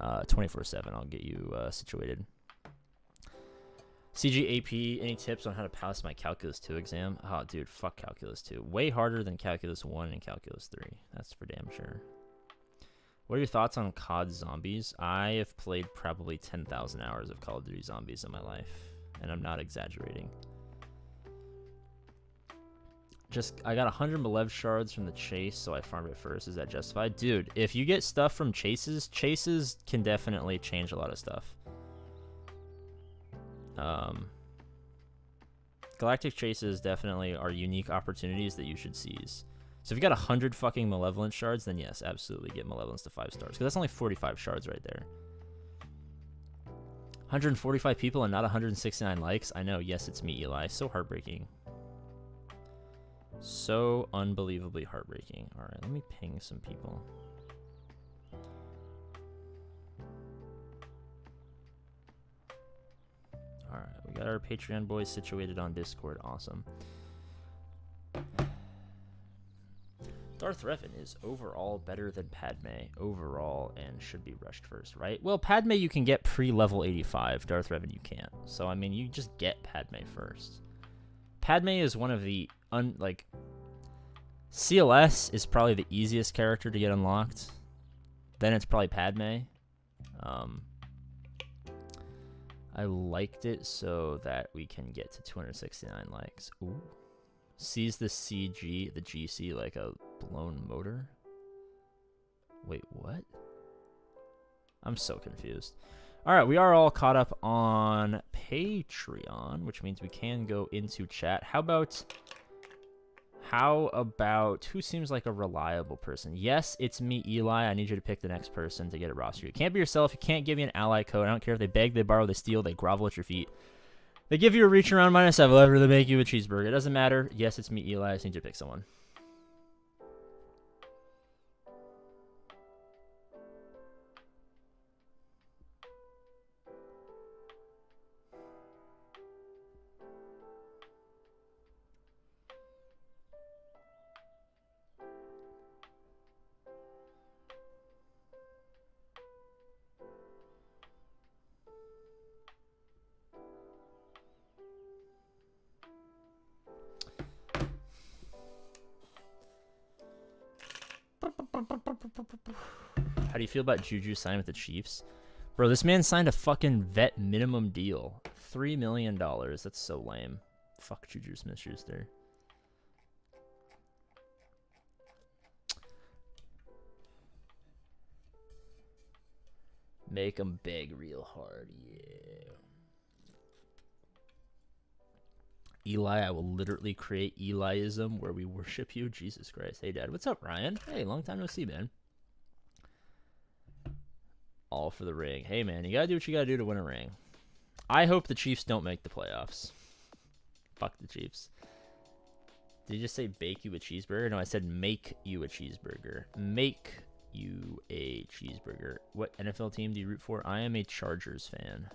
24/7. I'll get you situated. CGAP, any tips on how to pass my Calculus 2 exam? Oh, dude, fuck Calculus 2. Way harder than Calculus 1 and Calculus 3. That's for damn sure. What are your thoughts on COD Zombies? I have played probably 10,000 hours of Call of Duty Zombies in my life, and I'm not exaggerating. I got 100 Malev shards from the chase, so I farmed it first. Is that justified? Dude, if you get stuff from chases can definitely change a lot of stuff. Galactic chases definitely are unique opportunities that you should seize. So if you got 100 fucking Malevolence shards, then yes, absolutely get Malevolence to 5 stars. Because that's only 45 shards right there. 145 people and not 169 likes? I know, yes, it's me, Eli. So heartbreaking. So unbelievably heartbreaking. Alright, let me ping some people. Alright, we got our Patreon boys situated on Discord. Awesome. Darth Revan is overall better than Padme overall and should be rushed first, right? Well, Padme you can get pre-level 85. Darth Revan you can't. So, I mean, you just get Padme first. Padme is one of the, CLS is probably the easiest character to get unlocked. Then it's probably Padme. I liked it so that we can get to 269 likes. Ooh. Sees the CG, the GC, like a blown motor? Wait, what? I'm so confused. Alright, we are all caught up on Patreon, which means we can go into chat. How about who seems like a reliable person? Yes, it's me, Eli. I need you to pick the next person to get a roster. You can't be yourself. You can't give me an ally code. I don't care if they beg, they borrow, they steal, they grovel at your feet. They give you a reach around -7 lever, they make you a cheeseburger. It doesn't matter. Yes, it's me, Eli. I just need you to pick someone. How do you feel about Juju signing with the Chiefs? Bro, this man signed a fucking vet minimum deal. $3 million. That's so lame. Fuck Juju Smith-Schuster. Make him beg real hard, yeah. Eli, I will literally create Eliism where we worship you. Jesus Christ. Hey, Dad. What's up, Ryan? Hey, long time no see, man. All for the ring. Hey, man, you got to do what you got to do to win a ring. I hope the Chiefs don't make the playoffs. Fuck the Chiefs. Did you just say bake you a cheeseburger? No, I said make you a cheeseburger. Make you a cheeseburger. What NFL team do you root for? I am a Chargers fan.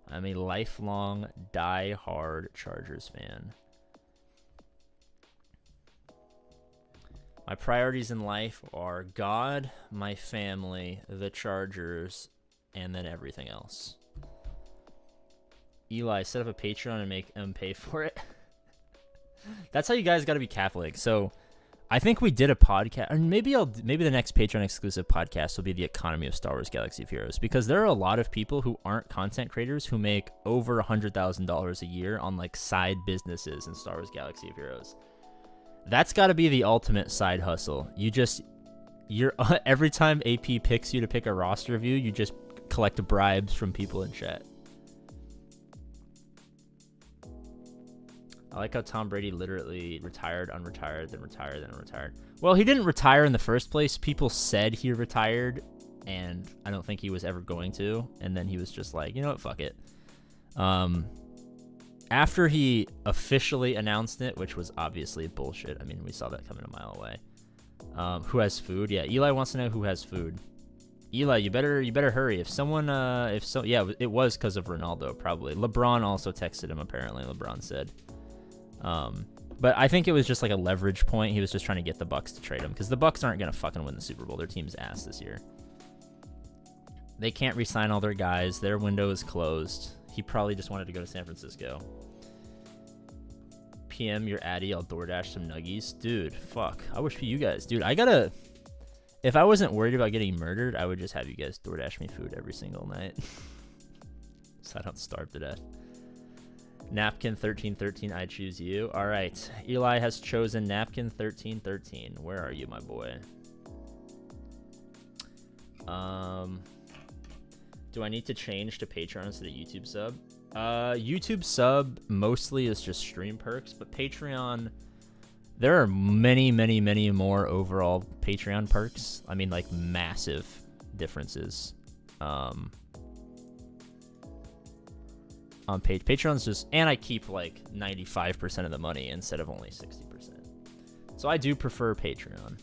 I'm a lifelong, die-hard Chargers fan. My priorities in life are God, my family, the Chargers, and then everything else. Eli, set up a Patreon and make him pay for it. That's how you guys got to be Catholic. So I think we did a podcast, and maybe the next Patreon exclusive podcast will be the economy of Star Wars Galaxy of Heroes, because there are a lot of people who aren't content creators who make over $100,000 a year on like side businesses in Star Wars Galaxy of Heroes. That's got to be the ultimate side hustle. You're every time AP picks you to pick a roster of you just collect bribes from people in chat. I like how Tom Brady literally retired, unretired, then retired, then unretired. Well, he didn't retire in the first place. People said he retired, and I don't think he was ever going to. And then he was just like, you know what, fuck it. After he officially announced it, which was obviously bullshit. I mean, we saw that coming a mile away. Who has food? Yeah, Eli wants to know who has food. Eli, you better hurry. If someone, yeah, it was because of Ronaldo, probably. LeBron also texted him, apparently, LeBron said. But I think it was just like a leverage point. He was just trying to get the Bucks to trade him, because the Bucks aren't going to fucking win the Super Bowl. Their team's ass this year. They can't re-sign all their guys. Their window is closed. He probably just wanted to go to San Francisco. PM your Addy, I'll DoorDash some nuggies. Dude, fuck. I wish for you guys. Dude, if I wasn't worried about getting murdered, I would just have you guys DoorDash me food every single night. So I don't starve to death. Napkin 1313, I choose you. All right. Eli has chosen Napkin 1313. Where are you, my boy? Do I need to change to Patreon instead of YouTube sub? YouTube sub mostly is just stream perks, but Patreon, there are many, many, many more overall Patreon perks. I mean, like, massive differences. On Patreon's just, and I keep like 95% of the money instead of only 60%. So I do prefer Patreon.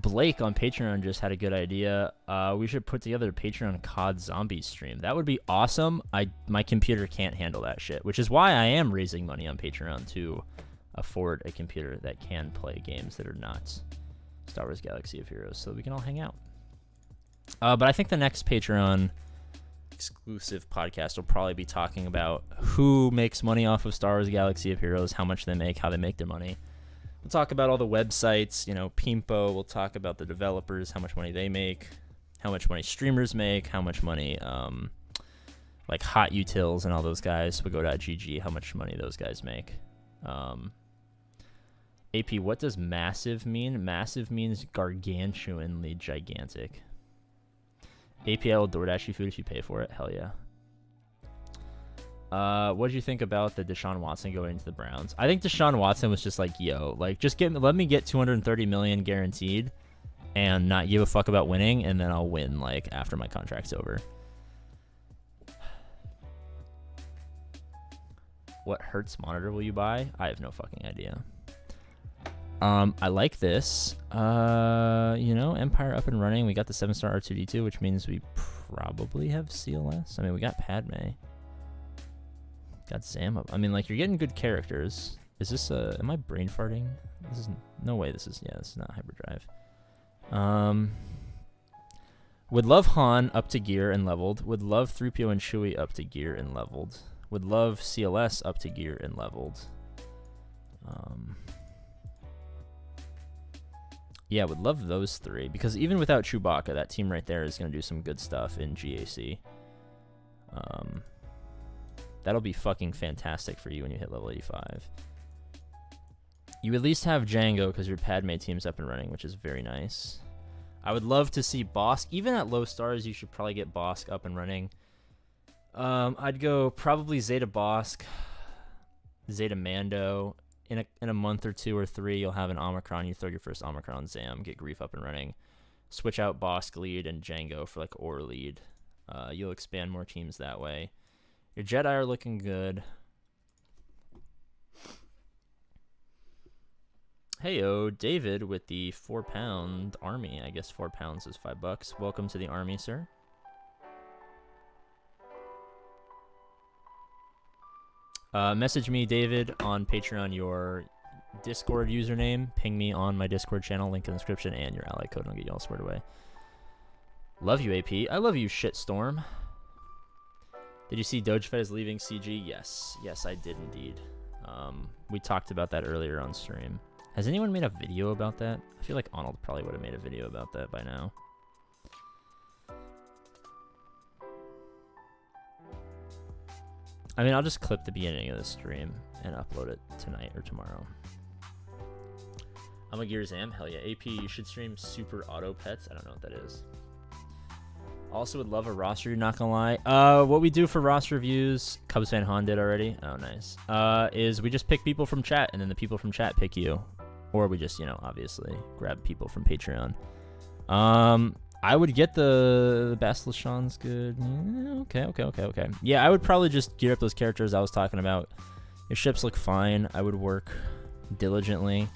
Blake on Patreon just had a good idea. We should put together a Patreon COD Zombie stream. That would be awesome. My computer can't handle that shit, which is why I am raising money on Patreon to afford a computer that can play games that are not Star Wars Galaxy of Heroes, so we can all hang out. But I think the next Patreon exclusive podcast will probably be talking about who makes money off of Star Wars Galaxy of Heroes, how much they make, how they make their money. We'll talk about all the websites, Pimpo. We'll talk about the developers, how much money they make, how much money streamers make, how much money, like Hot Utils and all those guys, SWGOH, how much money those guys make. AP, what does massive mean? Massive means gargantuanly gigantic. AP, I will DoorDash you food if you pay for it. Hell yeah. What did you think about the Deshaun Watson going into the Browns? I think Deshaun Watson was just like, yo, like, just let me get $230 million guaranteed and not give a fuck about winning, and then I'll win, like, after my contract's over. What Hertz monitor will you buy? I have no fucking idea. I like this. Empire up and running. We got the 7-star R2-D2, which means we probably have CLS. I mean, we got Padme. Got Sam up. I mean, like, you're getting good characters. Is this am I brain farting? This is no way. This is not hyperdrive. Would love Han up to gear and leveled. Would love 3PO and Chewie up to gear and leveled. Would love CLS up to gear and leveled. Yeah, would love those three, because even without Chewbacca, that team right there is going to do some good stuff in GAC. That'll be fucking fantastic for you when you hit level 85. You at least have Django because your Padme team's up and running, which is very nice. I would love to see Bosk. Even at low stars, you should probably get Bosk up and running. I'd go probably Zeta Bosk, Zeta Mando. In a month or 2 or 3, you'll have an Omicron. You throw your first Omicron Zam, get Grief up and running. Switch out Bosk lead and Django for like Ore lead. You'll expand more teams that way. Your Jedi are looking good. Heyo, David with the 4-pound army. I guess 4 pounds is $5. Welcome to the army, sir. Message me, David, on Patreon, your Discord username. Ping me on my Discord channel, link in the description, and your ally code, and I'll get you all squared away. Love you, AP. I love you, Shitstorm. Did you see Dojafet is leaving CG? Yes. Yes, I did indeed. We talked about that earlier on stream. Has anyone made a video about that? I feel like Arnold probably would have made a video about that by now. I mean, I'll just clip the beginning of the stream and upload it tonight or tomorrow. I'm a Gears Am. Hell yeah. AP, you should stream Super Auto Pets. I don't know what that is. Also would love a roster, not gonna lie. What we do for roster reviews, Cubs fan Han did already. Oh, nice. Is we just pick people from chat, and then the people from chat pick you. Or we just, you know, obviously grab people from Patreon. I would get the Basilishan's good. Yeah, okay. Yeah, I would probably just gear up those characters I was talking about. Your ships look fine. I would work diligently.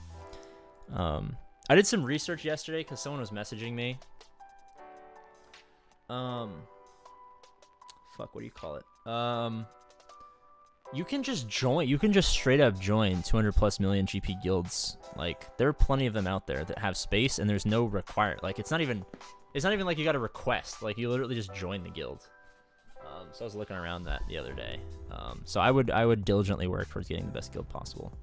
I did some research yesterday because someone was messaging me. Fuck, what do you call it? You can just join. You can just straight up join 200+ million GP guilds. Like, there are plenty of them out there that have space, and there's no Like, it's not even like you got to request. Like, you literally just join the guild. So I was looking around that the other day. So I would diligently work towards getting the best guild possible.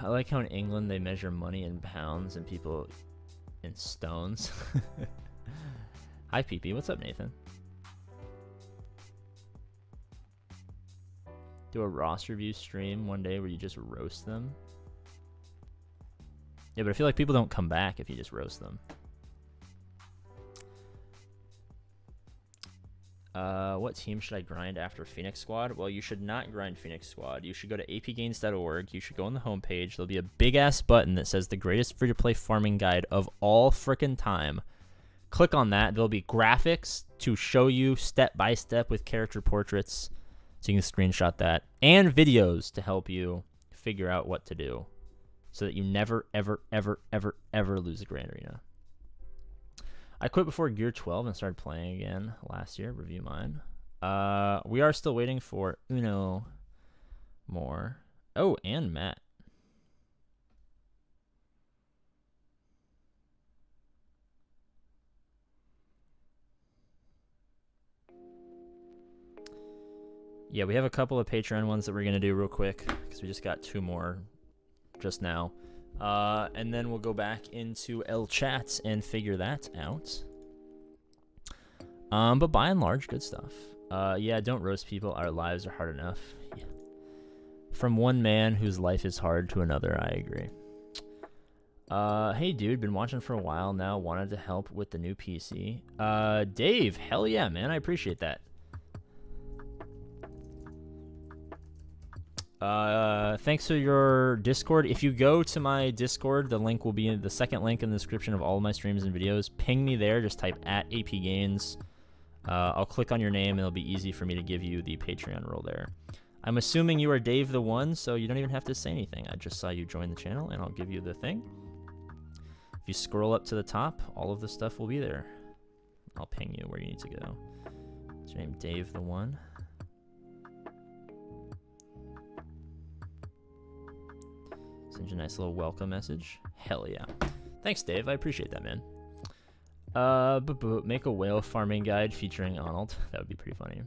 I like how in England they measure money in pounds and people in stones. Hi, PP. What's up, Nathan? Do a roster review stream one day where you just roast them. Yeah, but I feel like people don't come back if you just roast them. What team should I grind after Phoenix Squad? Well, you should not grind Phoenix Squad. You should go to apgains.org. You should go on the homepage. There'll be a big-ass button that says the greatest free-to-play farming guide of all frickin' time. Click on that. There'll be graphics to show you step-by-step with character portraits, so you can screenshot that, and videos to help you figure out what to do so that you never, ever, ever, ever, ever lose a Grand Arena. I quit before Gear 12 and started playing again last year. Review mine. We are still waiting for Uno more. Oh, and Matt. Yeah, we have a couple of Patreon ones that we're going to do real quick because we just got 2 more just now. And then we'll go back into El Chats and figure that out. But by and large, good stuff. Yeah, don't roast people. Our lives are hard enough. Yeah. From one man whose life is hard to another, I agree. Hey, dude, been watching for a while now. Wanted to help with the new PC. Dave, hell yeah, man. I appreciate that. Thanks for your Discord. If you go to my Discord, the link will be in the second link in the description of all of my streams and videos. Ping me there. Just type @APGAINS. I'll click on your name, and it'll be easy for me to give you the Patreon role there. I'm assuming you are Dave the One, so you don't even have to say anything. I just saw you join the channel, and I'll give you the thing. If you scroll up to the top, all of the stuff will be there. I'll ping you where you need to go. Is your name Dave the One? Send you a nice little welcome message. Hell yeah. Thanks, Dave. I appreciate that, man. Make a whale farming guide featuring Arnold. That would be pretty funny.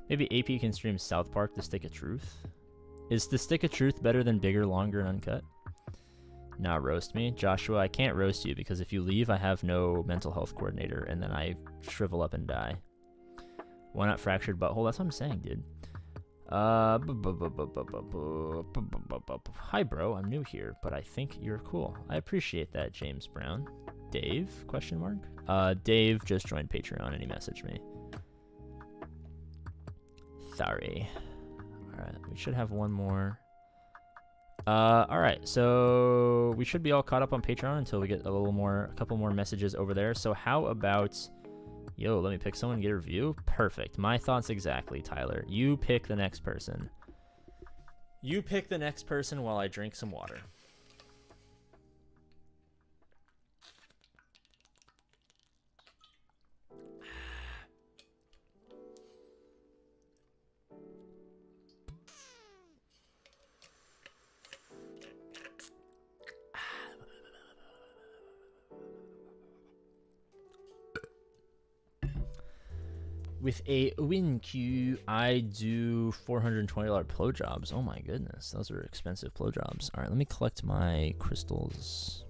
Maybe AP can stream South Park, The Stick of Truth. Is The Stick of Truth better than Bigger, Longer, and Uncut? Nah, roast me. Joshua, I can't roast you because if you leave, I have no mental health coordinator, and then I shrivel up and die. Why not fractured butthole? That's what I'm saying, dude. Hi, bro. I'm new here, but I think you're cool. I appreciate that, James Brown. Dave? Question mark? Dave just joined Patreon and he messaged me. Sorry. Alright, we should have one more. Alright, so we should be all caught up on Patreon until we get a couple more messages over there. So how about, yo, let me pick someone and get a review? Perfect. My thoughts exactly, Tyler. You pick the next person. You pick the next person while I drink some water. With a win queue, I do $420 blowjobs. Oh my goodness, those are expensive blowjobs. All right, let me collect my crystals.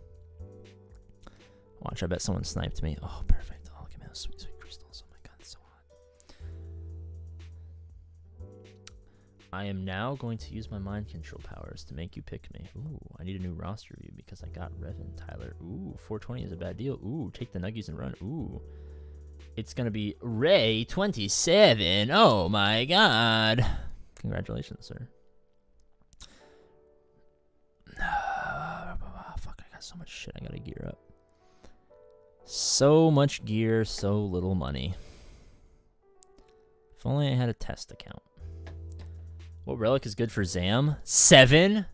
Watch, I bet someone sniped me. Oh, perfect. Oh, give me those sweet, sweet crystals. Oh my god, it's so hot. I am now going to use my mind control powers to make you pick me. Ooh, I need a new roster view because I got Revan, Tyler. Ooh, 420 is a bad deal. Ooh, take the nuggies and run. Ooh. It's going to be Ray 27. Oh my god. Congratulations, sir. Fuck, I got so much shit I got to gear up. So much gear, so little money. If only I had a test account. What relic is good for Zam? 7?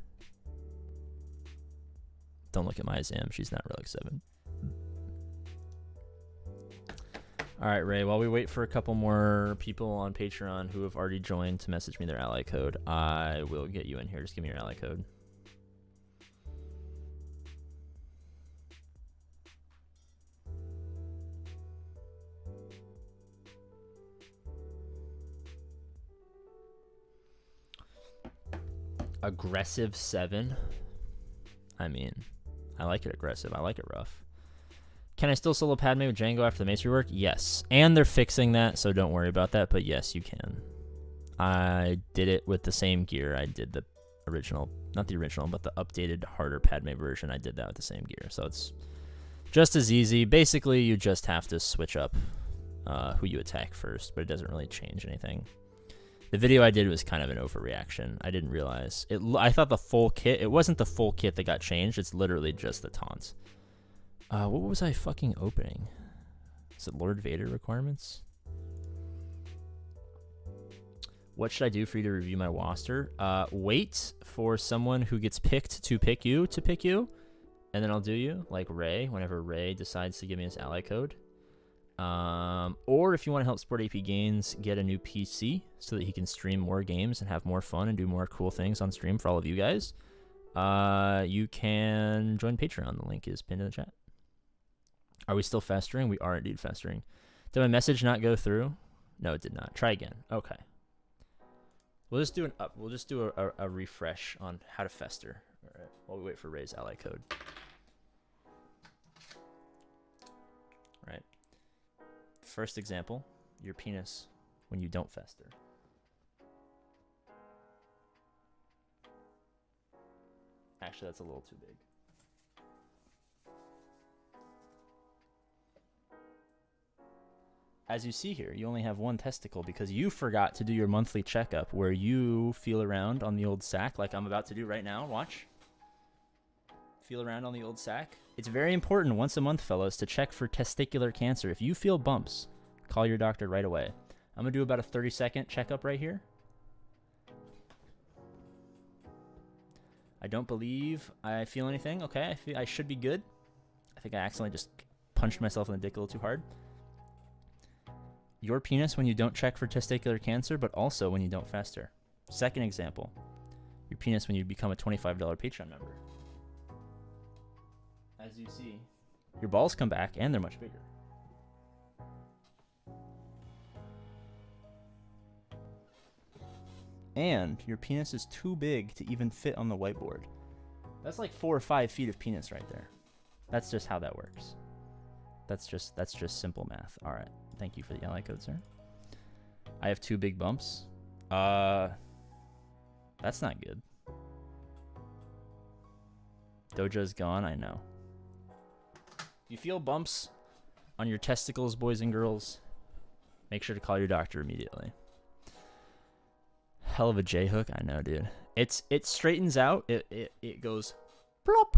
Don't look at my Zam. She's not relic 7. All right, Ray, while we wait for a couple more people on Patreon who have already joined to message me their ally code, I will get you in here. Just give me your ally code. Aggressive 7. I mean, I like it aggressive. I like it rough. Can I still solo Padme with Django after the masonry work? Yes. And they're fixing that, so don't worry about that. But yes, you can. I did it with the same gear. I did the original, not the original, but the updated, harder Padme version. I did that with the same gear. So it's just as easy. Basically, you just have to switch up who you attack first, but it doesn't really change anything. The video I did was kind of an overreaction. I didn't realize. I thought the full kit, it wasn't the full kit that got changed. It's literally just the taunts. What was I fucking opening? Is it Lord Vader requirements? What should I do for you to review my roster? Wait for someone who gets picked to pick you, and then I'll do you, like Ray, whenever Ray decides to give me his ally code. Or if you want to help support APGAINS get a new PC so that he can stream more games and have more fun and do more cool things on stream for all of you guys, you can join Patreon. The link is pinned in the chat. Are we still festering? We are indeed festering. Did my message not go through? No, it did not. Try again. Okay. We'll just do a refresh on how to fester. All right. While we wait for Ray's ally code. All right. First example, your penis when you don't fester. Actually, that's a little too big. As you see here, you only have one testicle because you forgot to do your monthly checkup where you feel around on the old sack like I'm about to do right now. Watch. Feel around on the old sack. It's very important once a month, fellows, to check for testicular cancer. If you feel bumps, call your doctor right away. I'm going to do about a 30-second checkup right here. I don't believe I feel anything. Okay, I should be good. I think I accidentally just punched myself in the dick a little too hard. your penis when you don't check for testicular cancer, but also when you don't fester. Second example, your penis when you become a $25 Patreon member. As you see, your balls come back and they're much bigger. And your penis is too big to even fit on the whiteboard. That's like 4 or 5 feet of penis right there. That's just how that works. That's just simple math. All right. Thank you for the ally code, sir. I have 2 big bumps. That's not good. Doja's gone, I know. If you feel bumps on your testicles, boys and girls, make sure to call your doctor immediately. Hell of a J hook, I know, dude. It straightens out. It goes plop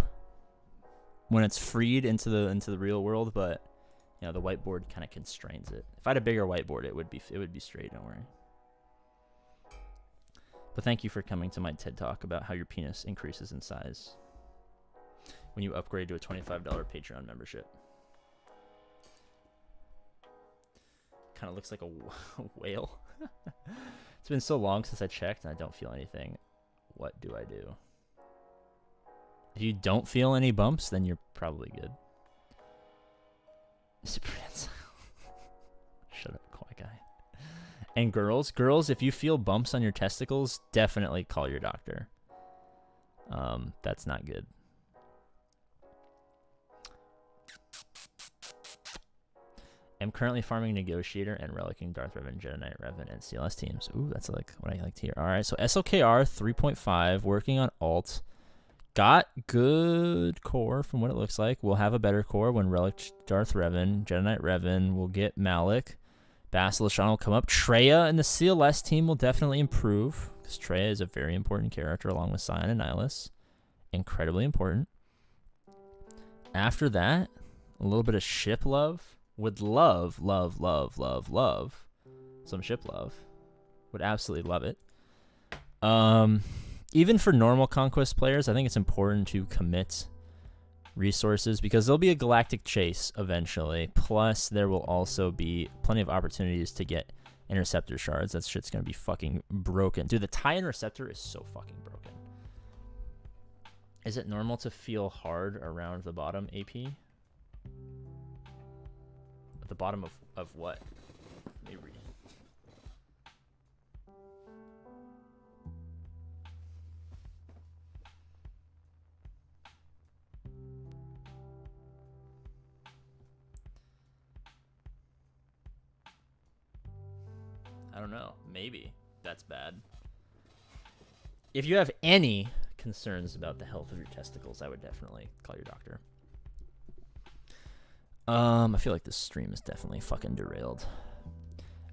when it's freed into the real world, but you know the whiteboard kind of constrains it. If I had a bigger whiteboard, it would be straight. Don't worry. But thank you for coming to my TED Talk about how your penis increases in size when you upgrade to a $25 Patreon membership. Kind of looks like a whale. It's been so long since I checked and I don't feel anything. What do I do? If you don't feel any bumps, then you're probably good. Shut up, quiet guy. And girls, if you feel bumps on your testicles, definitely call your doctor. That's not good. I'm currently farming Negotiator and relicking Darth Revan, Jedi Knight Revan, and CLS teams. Ooh, that's like what I like to hear. All right, so SLKR 3.5, working on alt. Got good core from what it looks like. We'll have a better core when relic Darth Revan, Jedi Knight Revan. We'll get Malik. Basilishan will come up. Traya and the CLS team will definitely improve because Traya is a very important character along with Sion and Nihilus. Incredibly important. After that, a little bit of ship love. Would love some ship love. Would absolutely love it. Even for normal Conquest players, I think it's important to commit resources because there'll be a galactic chase eventually. Plus, there will also be plenty of opportunities to get interceptor shards. That shit's gonna be fucking broken. Dude, the TIE interceptor is so fucking broken. Is it normal to feel hard around the bottom, AP? At the bottom of what? Let me read. I don't know. Maybe that's bad. If you have any concerns about the health of your testicles, I would definitely call your doctor. I feel like this stream is definitely fucking derailed.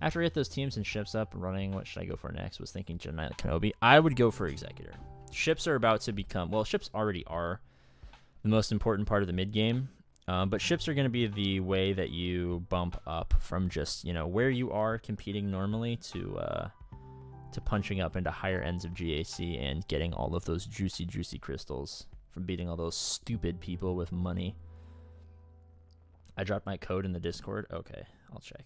After I get those teams and ships up and running, what should I go for next? Was thinking Jedi Knight Kenobi. I would go for Executor. Ships are about to become, well, ships already are the most important part of the mid game. But ships are going to be the way that you bump up from just, you know, where you are competing normally to punching up into higher ends of GAC and getting all of those juicy crystals from beating all those stupid people with money. I dropped my code in the Discord. Okay, I'll check.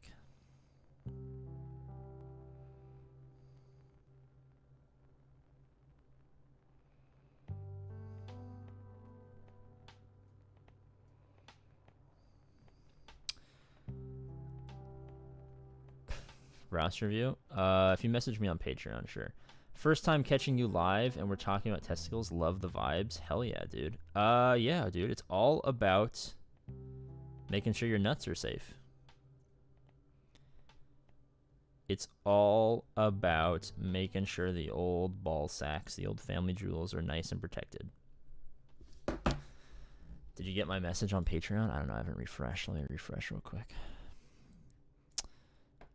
Roster review. If you message me on Patreon, sure. First time catching you live and we're talking about testicles. Love the vibes. Hell yeah, dude. Yeah, dude. It's all about making sure your nuts are safe. It's all about making sure the old ball sacks, the old family jewels are nice and protected. Did you get my message on Patreon? I don't know. I haven't refreshed. Let me refresh real quick.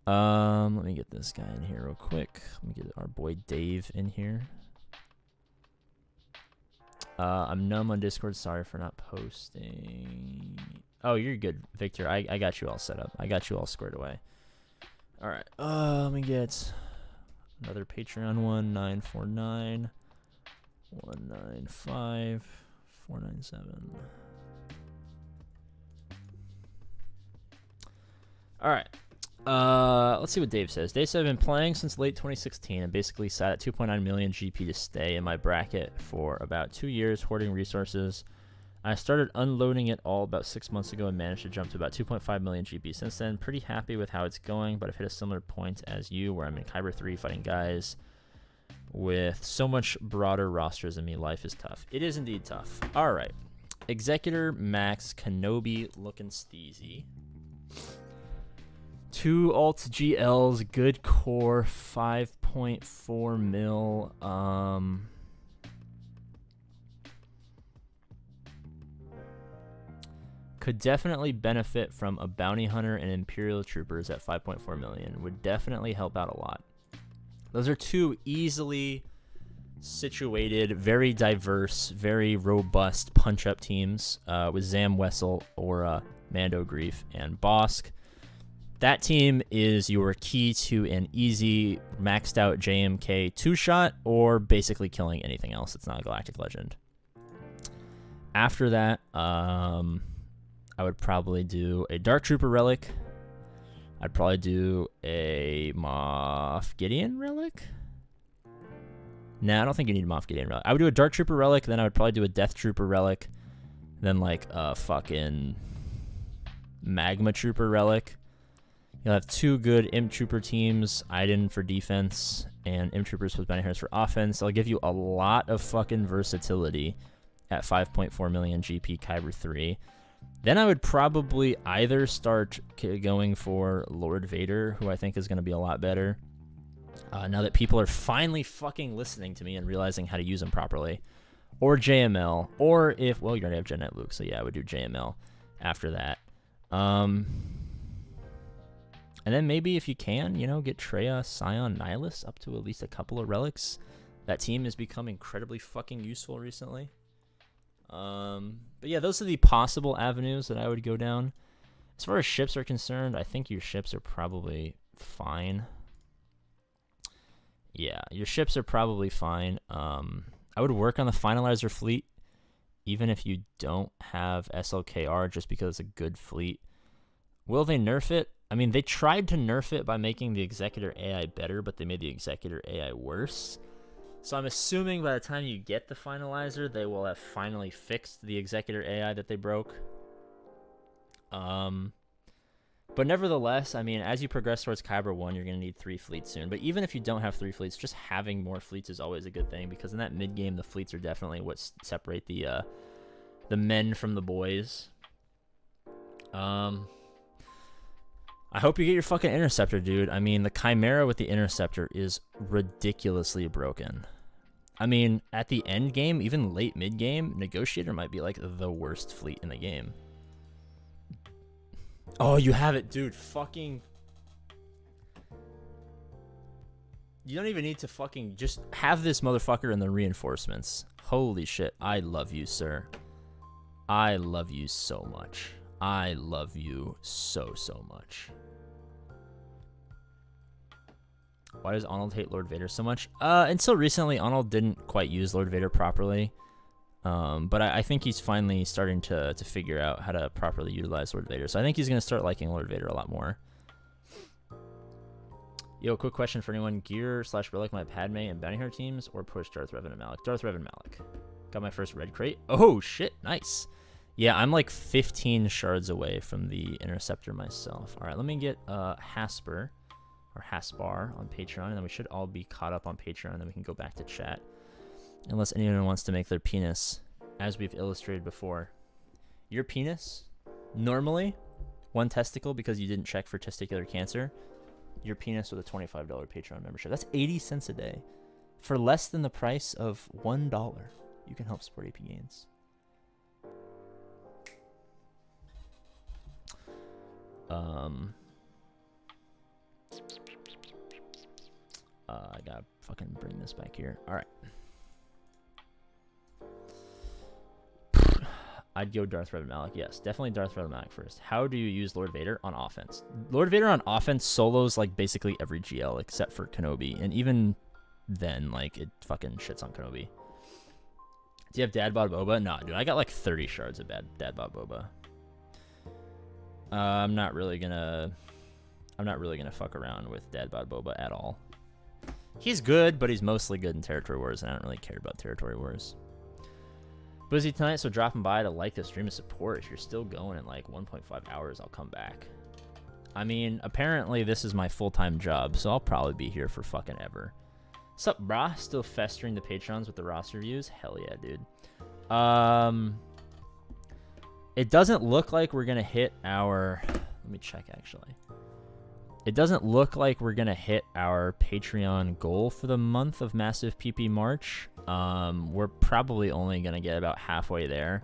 Let me get this guy in here real quick. Let me get our boy Dave in here. I'm numb on Discord. Sorry for not posting. Oh, you're good, Victor. I got you all set up. I got you all squared away. All right. Let me get another Patreon one. 949 195 497. All right. Let's see what Dave says. Dave said, I've been playing since late 2016 and basically sat at 2.9 million GP to stay in my bracket for about 2 years, hoarding resources. I started unloading it all about 6 months ago and managed to jump to about 2.5 million GP since then. Pretty happy with how it's going, but I've hit a similar point as you where I'm in Kyber 3 fighting guys with so much broader rosters than me. Life is tough. It is indeed tough. All right. Executor Max Kenobi looking steezy. 2 alts GLs, good core, 5.4 mil. Could definitely benefit from a bounty hunter and imperial troopers at 5.4 million. Would definitely help out a lot. Those are 2 easily situated, very diverse, very robust punch-up teams with Zam Wessel, Aura, Mando Grief, and Bosk. That team is your key to an easy, maxed out JMK 2-shot, or basically killing anything else that's not a Galactic Legend. After that, I would probably do a Dark Trooper Relic. I'd probably do a Moff Gideon Relic. Nah, I don't think you need a Moff Gideon Relic. I would do a Dark Trooper Relic, then I would probably do a Death Trooper Relic, then like a fucking Magma Trooper Relic. You'll have 2 good Imp Trooper teams, Iden for defense, and Imp Troopers with Bounty Hunters for offense. They'll give you a lot of fucking versatility at 5.4 million GP Kyber 3. Then I would probably either start going for Lord Vader, who I think is going to be a lot better, now that people are finally fucking listening to me and realizing how to use them properly, or JML, or if, well, you already have Gen Luke, so yeah, I would do JML after that. And then maybe if you can, you know, get Treya, Scion, Nihilus up to at least a couple of relics. That team has become incredibly fucking useful recently. But yeah, those are the possible avenues that I would go down. As far as ships are concerned, I think your ships are probably fine. Yeah, your ships are probably fine. I would work on the Finalizer fleet, even if you don't have SLKR, just because it's a good fleet. Will they nerf it? I mean, they tried to nerf it by making the Executor AI better, but they made the Executor AI worse. So I'm assuming by the time you get the Finalizer, they will have finally fixed the Executor AI that they broke. But nevertheless, I mean, as you progress towards Kyber 1, you're going to need 3 fleets soon. But even if you don't have 3 fleets, just having more fleets is always a good thing, because in that mid-game, the fleets are definitely what separate the men from the boys. I hope you get your fucking Interceptor, dude. I mean, the Chimera with the Interceptor is ridiculously broken. I mean, at the end game, even late mid-game, Negotiator might be like the worst fleet in the game. Oh, you have it, dude. Fucking... You don't even need to fucking... Just have this motherfucker in the reinforcements. Holy shit. I love you, sir. I love you so much. I love you so, so much. Why does Arnold hate Lord Vader so much? Until recently, Arnold didn't quite use Lord Vader properly. But I think he's finally starting to figure out how to properly utilize Lord Vader. So I think he's going to start liking Lord Vader a lot more. Yo, quick question for anyone. Gear / relic my Padme and Bounty Hunter teams, or push Darth Revan and Malak? Darth Revan Malak. Got my first red crate. Oh, shit. Nice. Yeah, I'm like 15 shards away from the Interceptor myself. All right, let me get Hasper or Haspar on Patreon, and then we should all be caught up on Patreon, and then we can go back to chat. Unless anyone wants to make their penis, as we've illustrated before. Your penis, normally, 1 testicle because you didn't check for testicular cancer. Your penis with a $25 Patreon membership. That's 80 cents a day. For less than the price of $1, you can help support APGAINS. I gotta fucking bring this back here. All right. I'd go Darth Revan Malak. Yes, definitely Darth Revan Malak first. How do you use Lord Vader on offense? Lord Vader on offense solos like basically every GL except for Kenobi, and even then, like, it fucking shits on Kenobi. Do you have Dad Bod Boba? No, dude, I got like 30 shards of Dad Bod Boba. I'm not really gonna I'm not really going to fuck around with Dad Bod Boba at all. He's good, but he's mostly good in Territory Wars, and I don't really care about Territory Wars. Busy tonight, so dropping by to like the stream and support. If you're still going in like 1.5 hours, I'll come back. I mean, apparently this is my full-time job, so I'll probably be here for fucking ever. Sup, brah? Still festering the Patrons with the roster views? Hell yeah, dude. It doesn't look like we're gonna hit our... Let me check, actually. It doesn't look like we're gonna hit our Patreon goal for the month of Massive PP March. We're probably only gonna get about halfway there.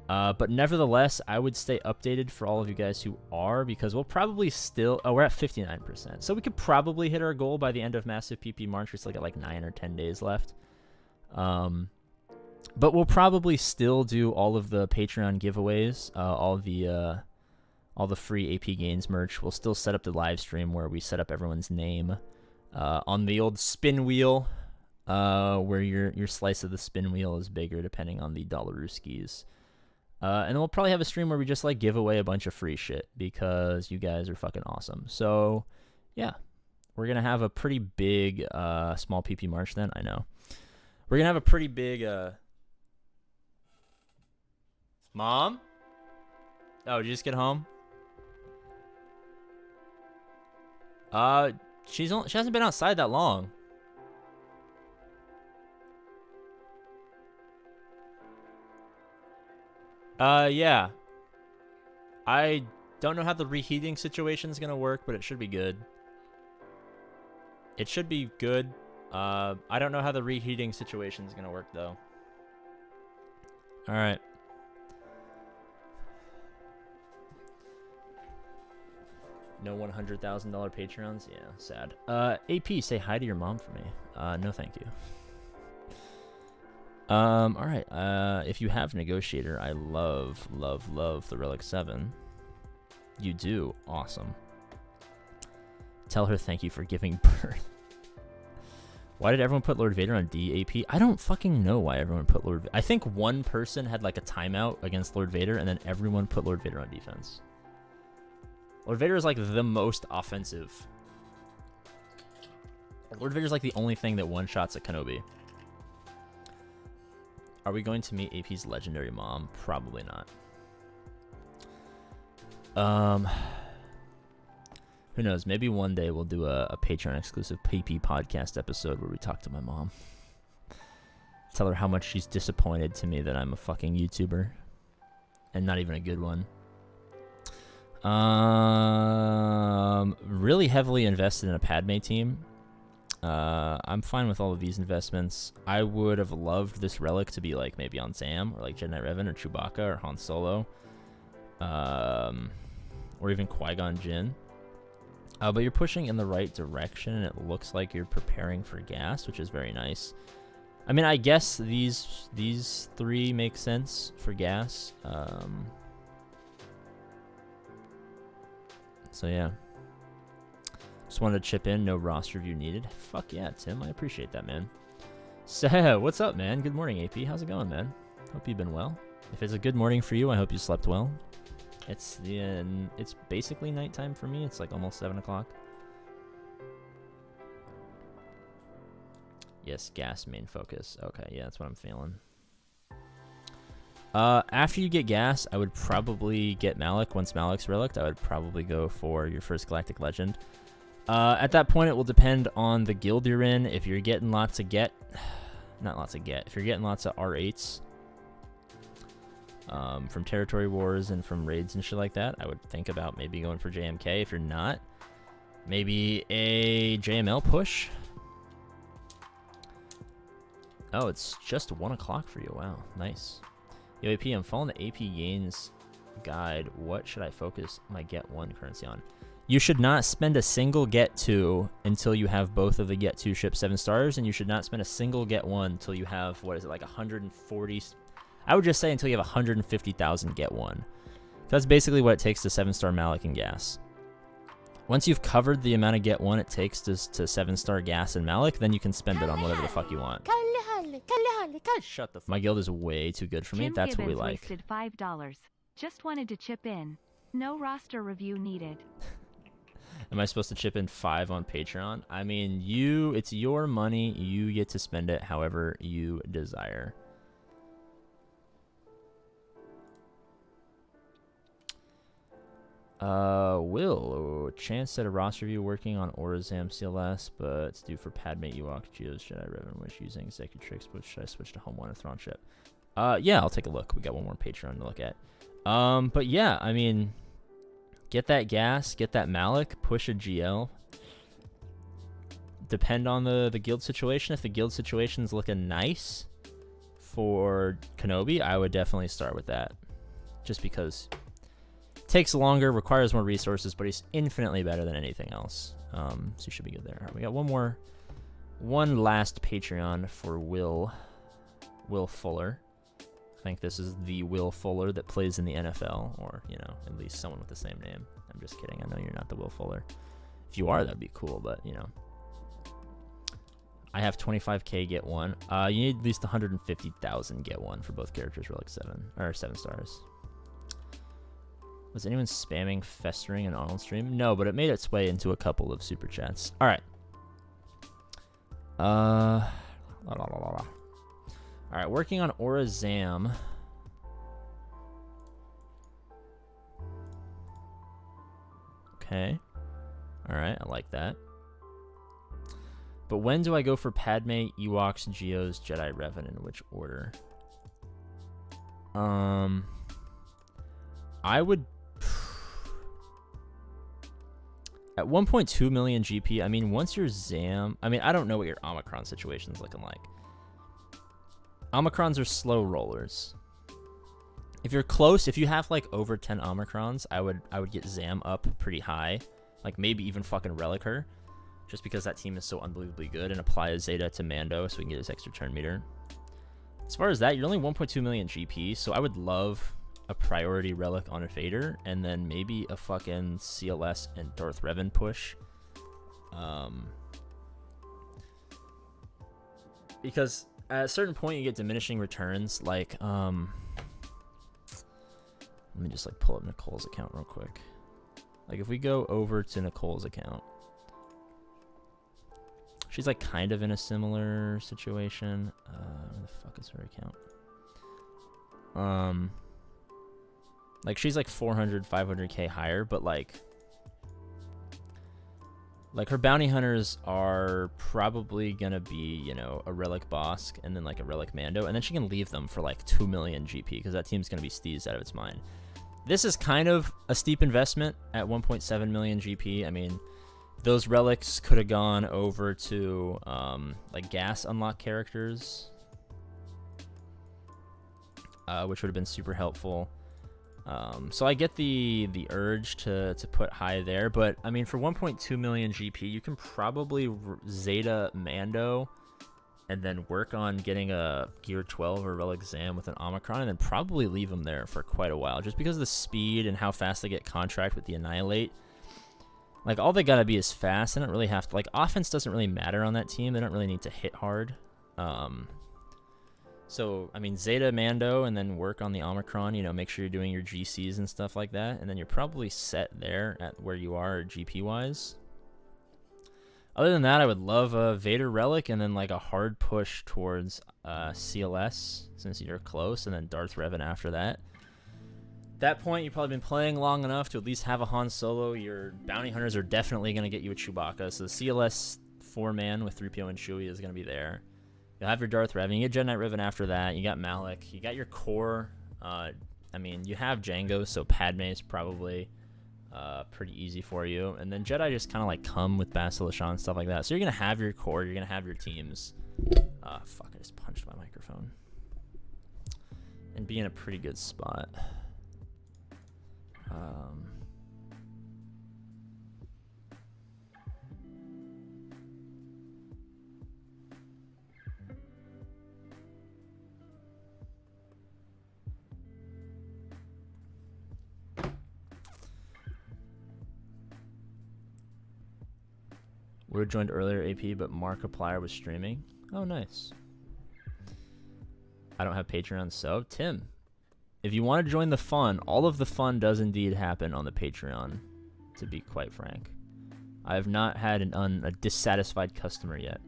But nevertheless, I would stay updated for all of you guys who are, because we'll probably still... Oh, we're at 59%. So we could probably hit our goal by the end of Massive PP March. We still got like 9 or 10 days left. But we'll probably still do all of the Patreon giveaways, all the free APGAINS merch. We'll still set up the live stream where we set up everyone's name on the old spin wheel, where your slice of the spin wheel is bigger depending on the Dollarooskies. And then we'll probably have a stream where we just like give away a bunch of free shit because you guys are fucking awesome. So yeah, we're gonna have a pretty big small PP March then. I know we're gonna have a pretty big Mom? Oh, did you just get home? She hasn't been outside that long. Yeah. I don't know how the reheating situation is gonna work, but it should be good. It should be good. I don't know how the reheating situation is gonna work though. All right. No $100,000 Patreons? Yeah, sad. AP, say hi to your mom for me. No thank you. Alright, if you have Negotiator, I love the Relic 7. You do? Awesome. Tell her thank you for giving birth. Why did everyone put Lord Vader on DAP? I don't fucking know why everyone put Lord Vader. I think one person had like a timeout against Lord Vader, and then everyone put Lord Vader on defense. Lord Vader is like the most offensive. Lord Vader is like the only thing that one-shots at Kenobi. Are we going to meet AP's legendary mom? Probably not. Who knows? Maybe one day we'll do a Patreon-exclusive PP podcast episode where we talk to my mom. Tell her how much she's disappointed to me that I'm a fucking YouTuber. And not even a good one. Really heavily invested in a Padme team. I'm fine with all of these investments. I would have loved this relic to be like maybe on Zam or like Jedi Knight Revan or Chewbacca or Han Solo, or even Qui-Gon Jinn. But you're pushing in the right direction, and it looks like you're preparing for gas, which is very nice. I mean, I guess these three make sense for gas. So yeah, just wanted to chip in. No roster review needed. Fuck yeah, Tim. I appreciate that, man. So, what's up, man? Good morning, AP. How's it going, man? Hope you've been well. If it's a good morning for you, I hope you slept well. It's basically nighttime for me. It's like almost 7 o'clock. Yes, gas main focus. Okay, yeah, that's what I'm feeling. After you get gas, I would probably get Malak. Once Malak's relict, I would probably go for your first Galactic Legend. At that point, it will depend on the guild you're in. If you're getting lots of if you're getting lots of R8s from Territory Wars and from raids and shit like that, I would think about maybe going for JMK. If you're not, maybe a JML push. Oh, it's just 1 o'clock for you. Wow, nice. Yo, AP, I'm following the APGAINS guide. What should I focus my Get 1 currency on? You should not spend a single Get 2 until you have both of the Get 2 ships 7 stars, and you should not spend a single Get 1 until you have, what is it, like 140... I would just say until you have 150,000 Get 1. That's basically what it takes to 7-star Malak and gas. Once you've covered the amount of Get 1 it takes to 7-star gas and Malak, then you can spend it on whatever the fuck you want. Shut the f. My guild is way too good for me. Jim That's Gibbons what we like. wasted $5. Just wanted to chip in. No roster review needed. Am I supposed to chip in 5 on Patreon? I mean, it's your money. You get to spend it however you desire. Will, chance at a roster review working on Aurazam CLS, but it's due for Padme Ewok, Geo's Jedi Revan Wish using Executrix, but should I switch to Home One or Thrawn ship? Yeah, I'll take a look. We got one more Patreon to look at. But yeah, I mean, get that gas, get that Malik, push a GL. Depend on the guild situation. If the guild situation's looking nice for Kenobi, I would definitely start with that. Just because it takes longer, requires more resources, but he's infinitely better than anything else. So you should be good there. All right, we got one last Patreon for Will Fuller. I think this is the Will Fuller that plays in the NFL, or, you know, at least someone with the same name. I'm just kidding. I know you're not the Will Fuller. If you are, that'd be cool, but, you know. I have 25k get one. You need at least 150,000 get one for both characters, Relic 7 stars. Was anyone spamming Festering and Arnold stream? No, but it made its way into a couple of super chats. All right. All right, working on Aurazam. Okay. All right, I like that. But when do I go for Padme, Ewoks, Geos, Jedi Revan, in which order? I would... At 1.2 million GP, I mean, once you're Zam... I mean, I don't know what your Omicron situation's looking like. Omicrons are slow rollers. If you're close, if you have like over 10 Omicrons, I would get Zam up pretty high. Like maybe even fucking Relic her. Just because that team is so unbelievably good, and apply a Zeta to Mando so we can get his extra turn meter. As far as that, you're only 1.2 million GP, so I would love a priority Relic on a Vader, and then maybe a fucking CLS and Darth Revan push. Because at a certain point you get diminishing returns, like, let me just like pull up Nicole's account real quick. Like if we go over to Nicole's account, she's like kind of in a similar situation. Where the fuck is her account? Like she's like 400, 500k higher, but like her bounty hunters are probably gonna be, you know, a Relic Bosk and then like a Relic Mando, and then she can leave them for like 2 million GP because that team's gonna be steezed out of its mind. This is kind of a steep investment at 1.7 million GP. I mean, those relics could have gone over to like gas unlock characters, which would have been super helpful. So I get the urge to put high there, but I mean for 1.2 million GP, you can probably Zeta Mando and then work on getting a Gear 12 or Relic Zam with an Omicron, and then probably leave them there for quite a while, just because of the speed and how fast they get contract with the Annihilate. Like, all they gotta be is fast. They don't really have to, like, offense doesn't really matter on that team. They don't really need to hit hard. So, I mean, Zeta Mando and then work on the Omicron, you know, make sure you're doing your GCs and stuff like that, and then you're probably set there at where you are GP-wise. Other than that, I would love a Vader Relic and then, like, a hard push towards CLS, since you're close, and then Darth Revan after that. At that point, you've probably been playing long enough to at least have a Han Solo. Your bounty hunters are definitely going to get you a Chewbacca, so the CLS 4-man with 3PO and Chewie is going to be there. You'll have your Darth Revan. You get Jedi Knight Revan after that. You got Malik. You got your core. I mean, you have Jango, so Padme is probably pretty easy for you. And then Jedi just kind of like come with Basilishan and stuff like that. So you're going to have your core. You're going to have your teams. Fuck, I just punched my microphone. And be in a pretty good spot. We were joined earlier, AP, but Markiplier was streaming. Oh, nice. I don't have Patreon, so Tim, if you want to join the fun, all of the fun does indeed happen on the Patreon, to be quite frank. I have not had a dissatisfied customer yet.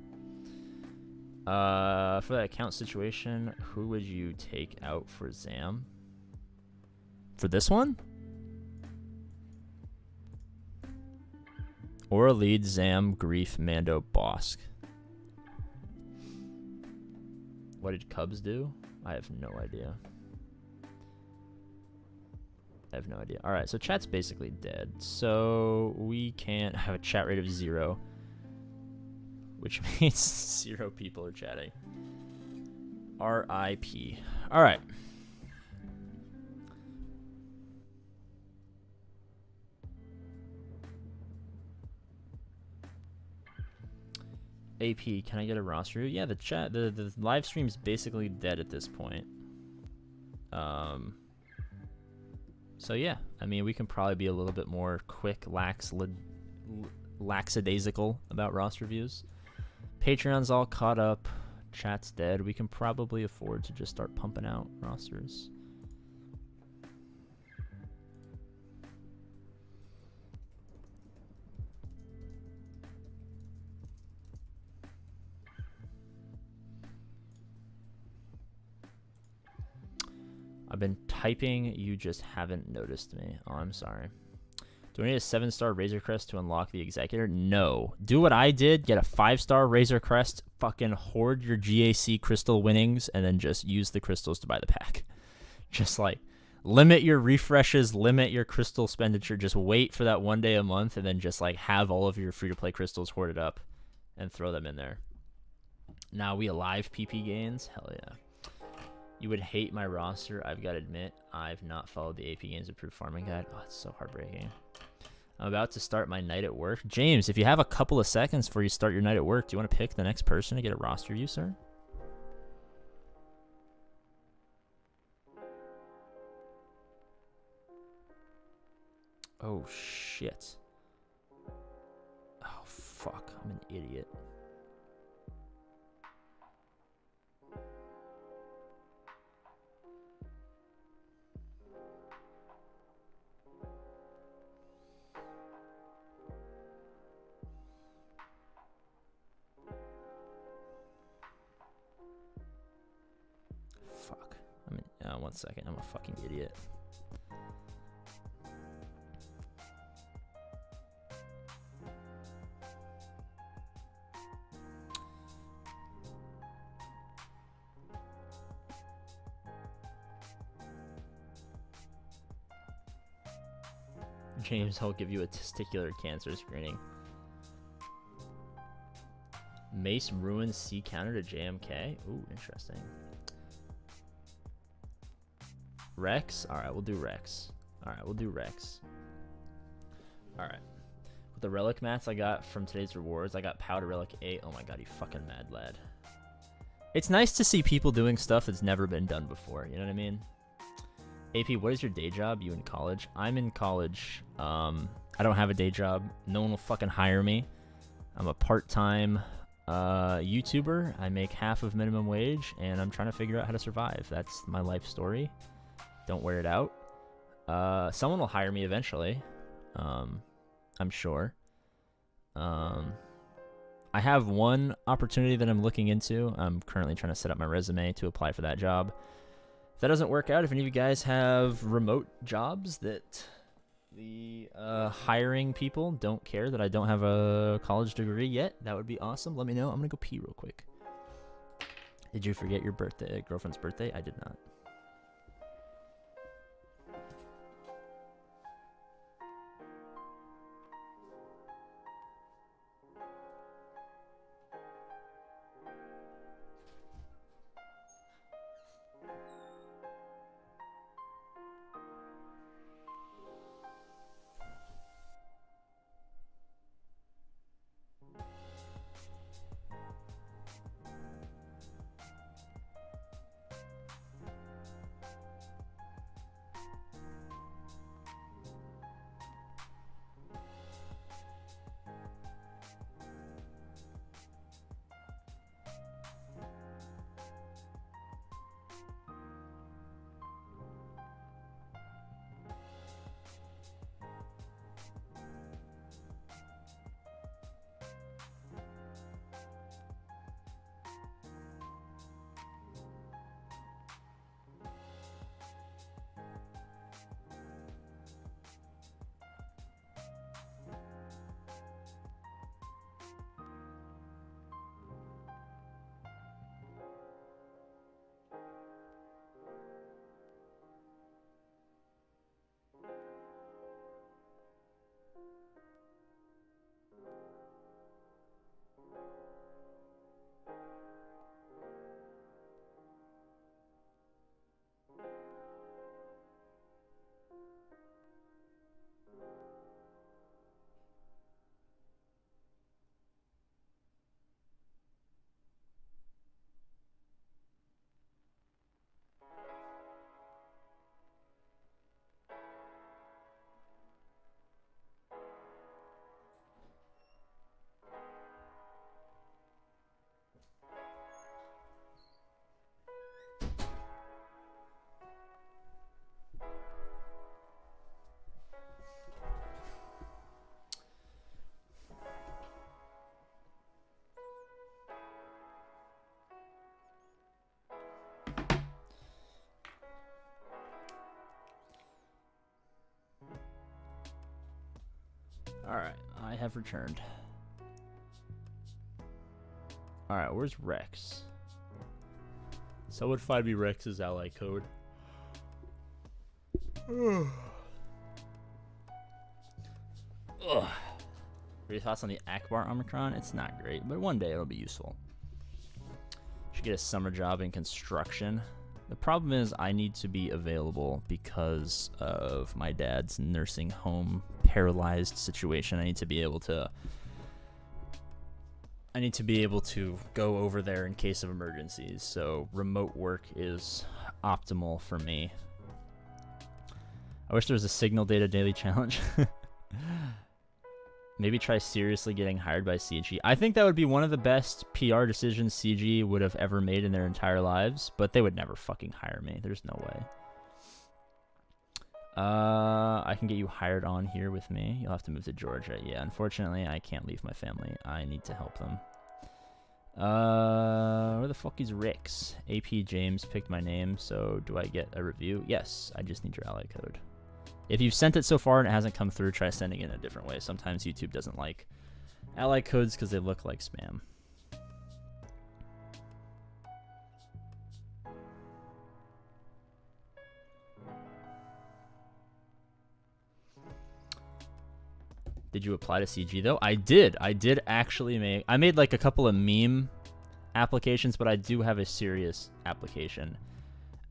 For that account situation, who would you take out for Zam? For this one? Or lead Zam, Grief, Mando, Bosk. What did Cubs do? I have no idea. I have no idea. All right, so chat's basically dead. So we can't have a chat rate of 0, which means 0 people are chatting. RIP. All right. AP, can I get a roster? Yeah, the chat, the live stream's basically dead at this point. So yeah, I mean, we can probably be a little bit more quick, lackadaisical about roster views. Patreon's all caught up. Chat's dead. We can probably afford to just start pumping out rosters. I've been typing, you just haven't noticed me. Oh, I'm sorry. Do I need a 7-star Razor Crest to unlock the Executor? No. Do what I did, get a 5-star Razor Crest, fucking hoard your GAC crystal winnings, and then just use the crystals to buy the pack. Just like, limit your refreshes, limit your crystal expenditure, just wait for that one day a month, and then just like have all of your free-to-play crystals hoarded up and throw them in there. Now we alive PP gains? Hell yeah. You would hate my roster. I've got to admit, I've not followed the APGAINS approved farming guide. Oh, it's so heartbreaking. I'm about to start my night at work. James, if you have a couple of seconds before you start your night at work, do you want to pick the next person to get a roster view, sir? Oh, shit. Oh, fuck. I'm an idiot. Fuck. One second. I'm a fucking idiot. James, I'll give you a testicular cancer screening. Mace ruins C counter to JMK. Ooh, interesting. Rex? Alright, we'll do Rex. Alright, we'll do Rex. Alright. With the relic mats I got from today's rewards, I got Powder Relic 8. Oh my god, you fucking mad lad. It's nice to see people doing stuff that's never been done before, you know what I mean? AP, what is your day job? You in college? I'm in college. I don't have a day job. No one will fucking hire me. I'm a part-time YouTuber. I make half of minimum wage, and I'm trying to figure out how to survive. That's my life story. Don't wear it out. Someone will hire me eventually. I'm sure. I have one opportunity that I'm looking into. I'm currently trying to set up my resume to apply for that job. If that doesn't work out, if any of you guys have remote jobs that the hiring people don't care that I don't have a college degree yet, that would be awesome. Let me know. I'm gonna go pee real quick. Did you forget your birthday, girlfriend's birthday? I did not. Alright, I have returned. Alright, where's Rex? Someone find me Rex's ally code. Ugh. What are your thoughts on the Akbar Omicron? It's not great, but one day it'll be useful. Should get a summer job in construction. The problem is I need to be available because of my dad's nursing home paralyzed situation. I need to be able to go over there in case of emergencies. So remote work is optimal for me. I wish there was a signal data daily challenge. Maybe try seriously getting hired by CG. I think that would be one of the best PR decisions CG would have ever made in their entire lives, but they would never fucking hire me. There's no way. I can get you hired on here with me. You'll have to move to Georgia. Yeah, unfortunately, I can't leave my family. I need to help them. Where the fuck is Rix? AP James picked my name, so do I get a review? Yes, I just need your ally code. If you've sent it so far and it hasn't come through, try sending it in a different way. Sometimes YouTube doesn't like ally codes because they look like spam. Did you apply to CG though? I did. I did actually I made like a couple of meme applications, but I do have a serious application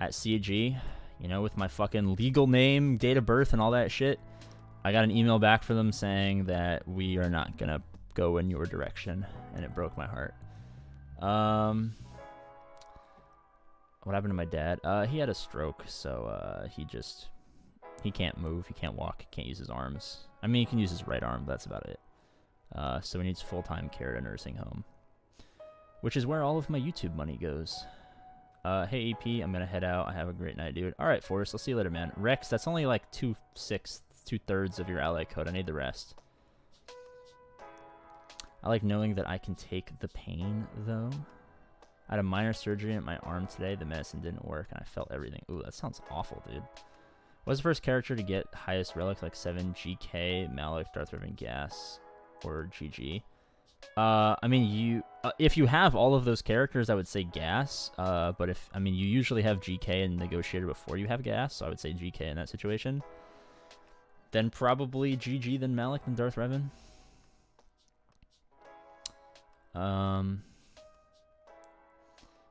at CG. You know, with my fucking legal name, date of birth, and all that shit. I got an email back from them saying that we are not gonna go in your direction, and it broke my heart. What happened to my dad? He had a stroke, so he can't move, he can't walk, he can't use his arms. I mean, he can use his right arm, but that's about it. So he needs full-time care at a nursing home, which is where all of my YouTube money goes. Hey EP, I'm gonna head out. I have a great night, dude. Alright, Forrest, I'll see you later, man. Rex, that's only like 2/3 of your ally code. I need the rest. I like knowing that I can take the pain, though. I had a minor surgery at my arm today. The medicine didn't work, and I felt everything. Ooh, that sounds awful, dude. What's the first character to get highest relic, like 7 GK, Malik, Darth Revan, Gas, or GG? I mean, if you have all of those characters, I would say Gas. But you usually have GK and Negotiator before you have Gas, so I would say GK in that situation. Then probably GG, then Malik, then Darth Revan.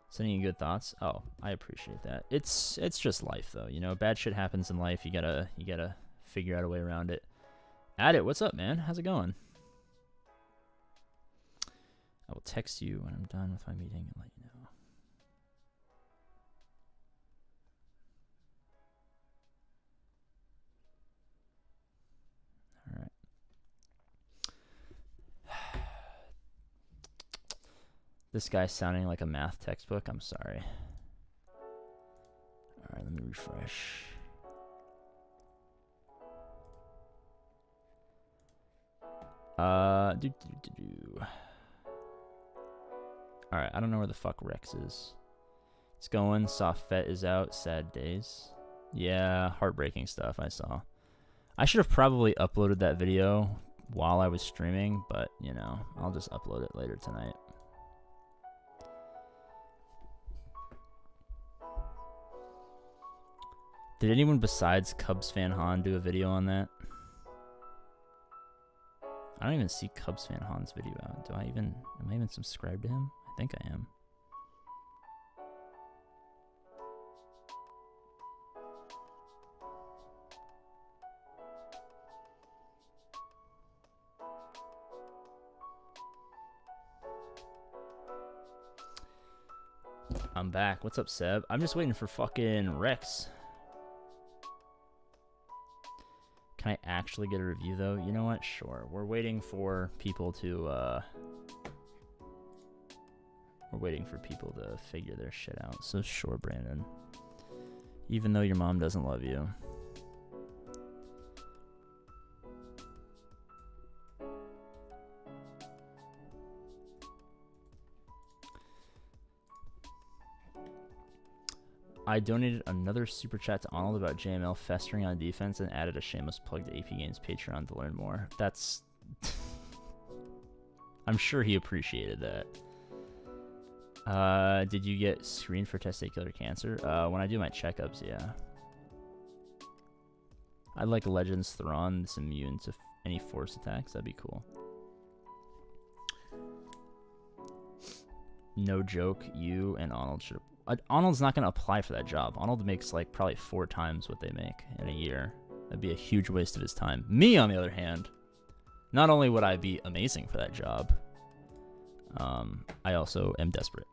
Sending you good thoughts. Oh, I appreciate that. It's just life, though. You know, bad shit happens in life. You gotta figure out a way around it. Addit, what's up, man? How's it going? I will text you when I'm done with my meeting and let you know. All right. This guy's sounding like a math textbook. I'm sorry. All right, let me refresh. Alright, I don't know where the fuck Rex is. It's going. Soft Fet is out. Sad days. Yeah, heartbreaking stuff I saw. I should have probably uploaded that video while I was streaming, but, you know, I'll just upload it later tonight. Did anyone besides Cubs fan Han do a video on that? I don't even see Cubs fan Han's video out. Am I even subscribed to him? I think I am. I'm back. What's up, Seb? I'm just waiting for fucking Rex. Can I actually get a review, though? You know what? Sure. We're waiting for people to, figure their shit out. So sure, Brandon. Even though your mom doesn't love you. I donated another super chat to Arnold about JML festering on defense and added a shameless plug to APGAINS Patreon to learn more. That's I'm sure he appreciated that. Did you get screened for testicular cancer? When I do my checkups, yeah. I'd like Legends Thrawn that's immune to any force attacks. That'd be cool. No joke, you and Arnold should... Arnold's not going to apply for that job. Arnold makes like probably 4 times what they make in a year. That'd be a huge waste of his time. Me, on the other hand, not only would I be amazing for that job, I also am desperate.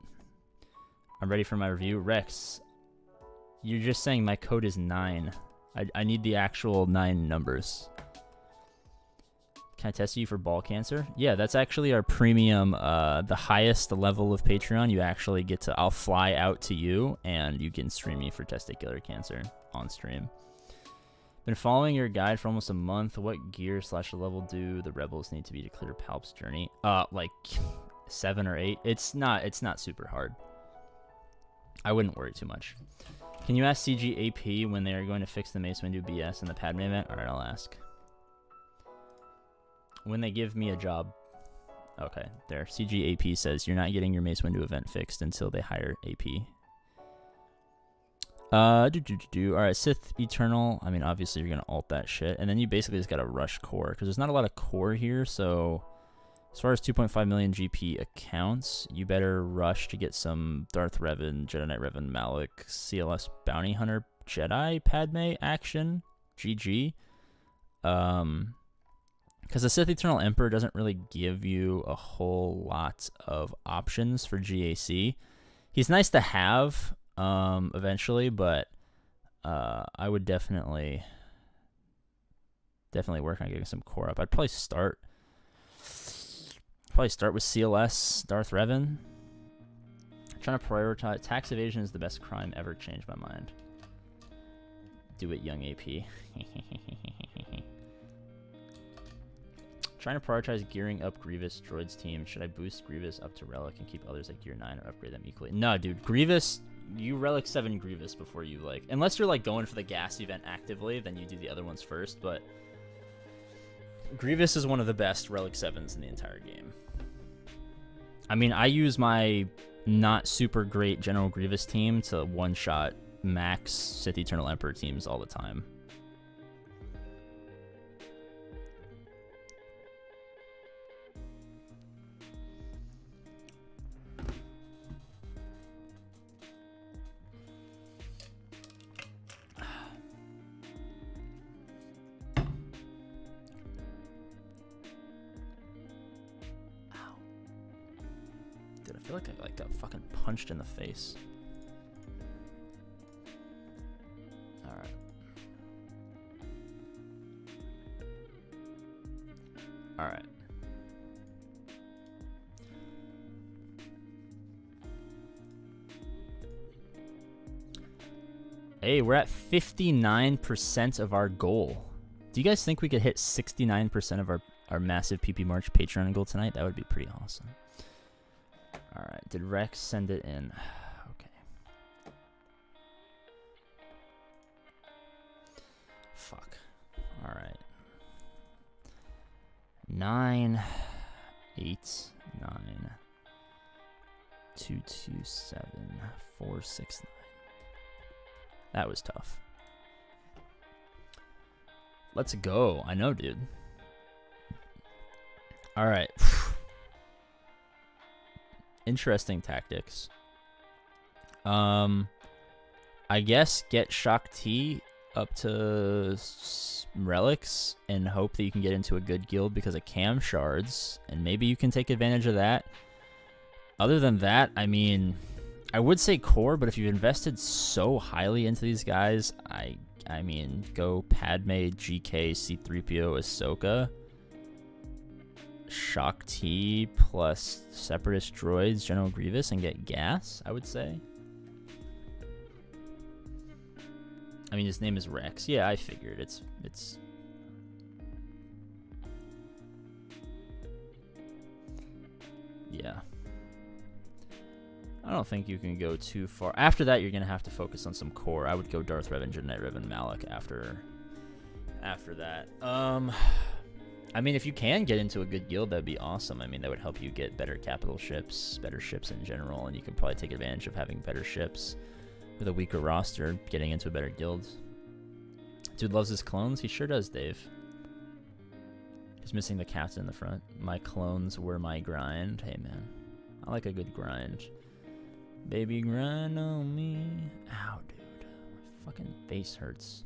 I'm ready for my review. Rex, you're just saying my code is 9. I need the actual 9 numbers. Can I test you for ball cancer? Yeah, that's actually our premium, the highest level of Patreon. You actually get to, I'll fly out to you and you can stream me for testicular cancer on stream. Been following your guide for almost a month. What gear / level do the rebels need to be to clear Palp's journey? Like 7 or 8. It's not super hard. I wouldn't worry too much. Can you ask CGAP when they are going to fix the Mace Windu BS in the Padme event? Alright, I'll ask. When they give me a job. Okay, there. CGAP says you're not getting your Mace Windu event fixed until they hire AP. Alright, Sith Eternal. I mean, obviously you're going to ult that shit. And then you basically just got to rush core. Because there's not a lot of core here, so... As far as 2.5 million GP accounts, you better rush to get some Darth Revan, Jedi Knight Revan, Malik, CLS Bounty Hunter, Jedi Padme action. GG. Because the Sith Eternal Emperor doesn't really give you a whole lot of options for GAC. He's nice to have eventually, but I would definitely work on getting some core up. I'd probably start with CLS, Darth Revan. Trying to prioritize. Tax evasion is the best crime ever. Changed my mind. Do it, young AP. Trying to prioritize gearing up Grievous droids team. Should I boost Grievous up to Relic and keep others at Gear 9 or upgrade them equally? No, dude. Grievous, you Relic 7 Grievous before you like... Unless you're like going for the gas event actively, then you do the other ones first, but... Grievous is one of the best Relic 7s in the entire game. I mean, I use my not super great General Grievous team to one-shot max Sith Eternal Emperor teams all the time. I feel like I got fucking punched in the face. Alright. Alright. Hey, we're at 59% of our goal. Do you guys think we could hit 69% of our massive PP March Patreon goal tonight? That would be pretty awesome. Alright, did Rex send it in? Okay. Fuck. Alright. 9, 8, 9, 2, 2, 7, 4, 6, 9. That was tough. Let's go. I know, dude. Alright. Interesting tactics. I guess get Shock T up to relics and hope that you can get into a good guild because of cam shards, and maybe you can take advantage of that. Other than that, I mean, I would say core, but if you've invested so highly into these guys, I mean, go Padme, GK, C-3PO, Ahsoka. Shock T plus Separatist droids, General Grievous, and get gas, I would say. I mean, his name is Rex. Yeah, I figured. It's... Yeah. I don't think you can go too far. After that, you're going to have to focus on some core. I would go Darth Revan, Jedi Knight Revan, Malik after that. I mean, if you can get into a good guild, that'd be awesome. I mean, that would help you get better capital ships, better ships in general, and you can probably take advantage of having better ships with a weaker roster, getting into a better guild. Dude loves his clones? He sure does, Dave. He's missing the captain in the front. My clones were my grind. Hey, man. I like a good grind. Baby, grind on me. Ow, dude. My fucking face hurts.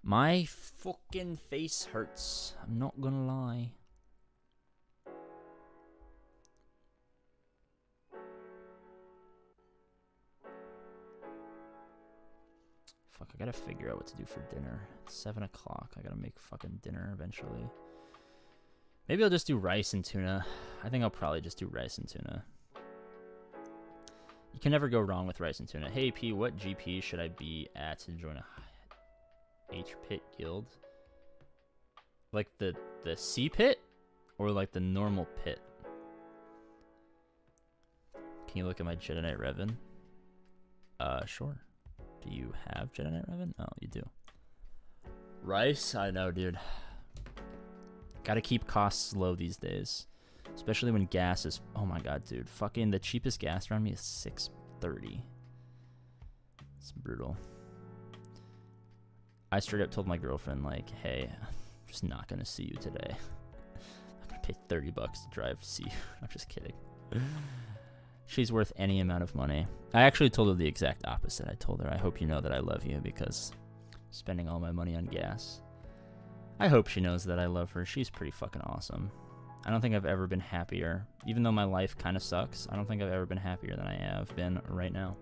My fucking face hurts. I'm not gonna lie. Fuck, I gotta figure out what to do for dinner. It's 7 o'clock. I gotta make fucking dinner eventually. Maybe I'll just do rice and tuna. I think I'll probably just do rice and tuna. You can never go wrong with rice and tuna. Hey, P, what GP should I be at to join a H-Pit guild? Like the C-Pit? Or like the normal pit? Can you look at my Jedi Knight Revan? Sure. Do you have Jedi Knight Revan? Oh, you do. Rice? I know, dude. Gotta keep costs low these days. Especially when gas is... Oh my god, dude. Fucking the cheapest gas around me is $6.30. It's brutal. I straight up told my girlfriend, like, hey, I'm just not gonna see you today. I'm gonna pay $30 to drive to see you. I'm just kidding. She's worth any amount of money. I actually told her the exact opposite. I told her, I hope you know that I love you because I'm spending all my money on gas. I hope she knows that I love her. She's pretty fucking awesome. I don't think I've ever been happier. Even though my life kind of sucks, I don't think I've ever been happier than I have been right now.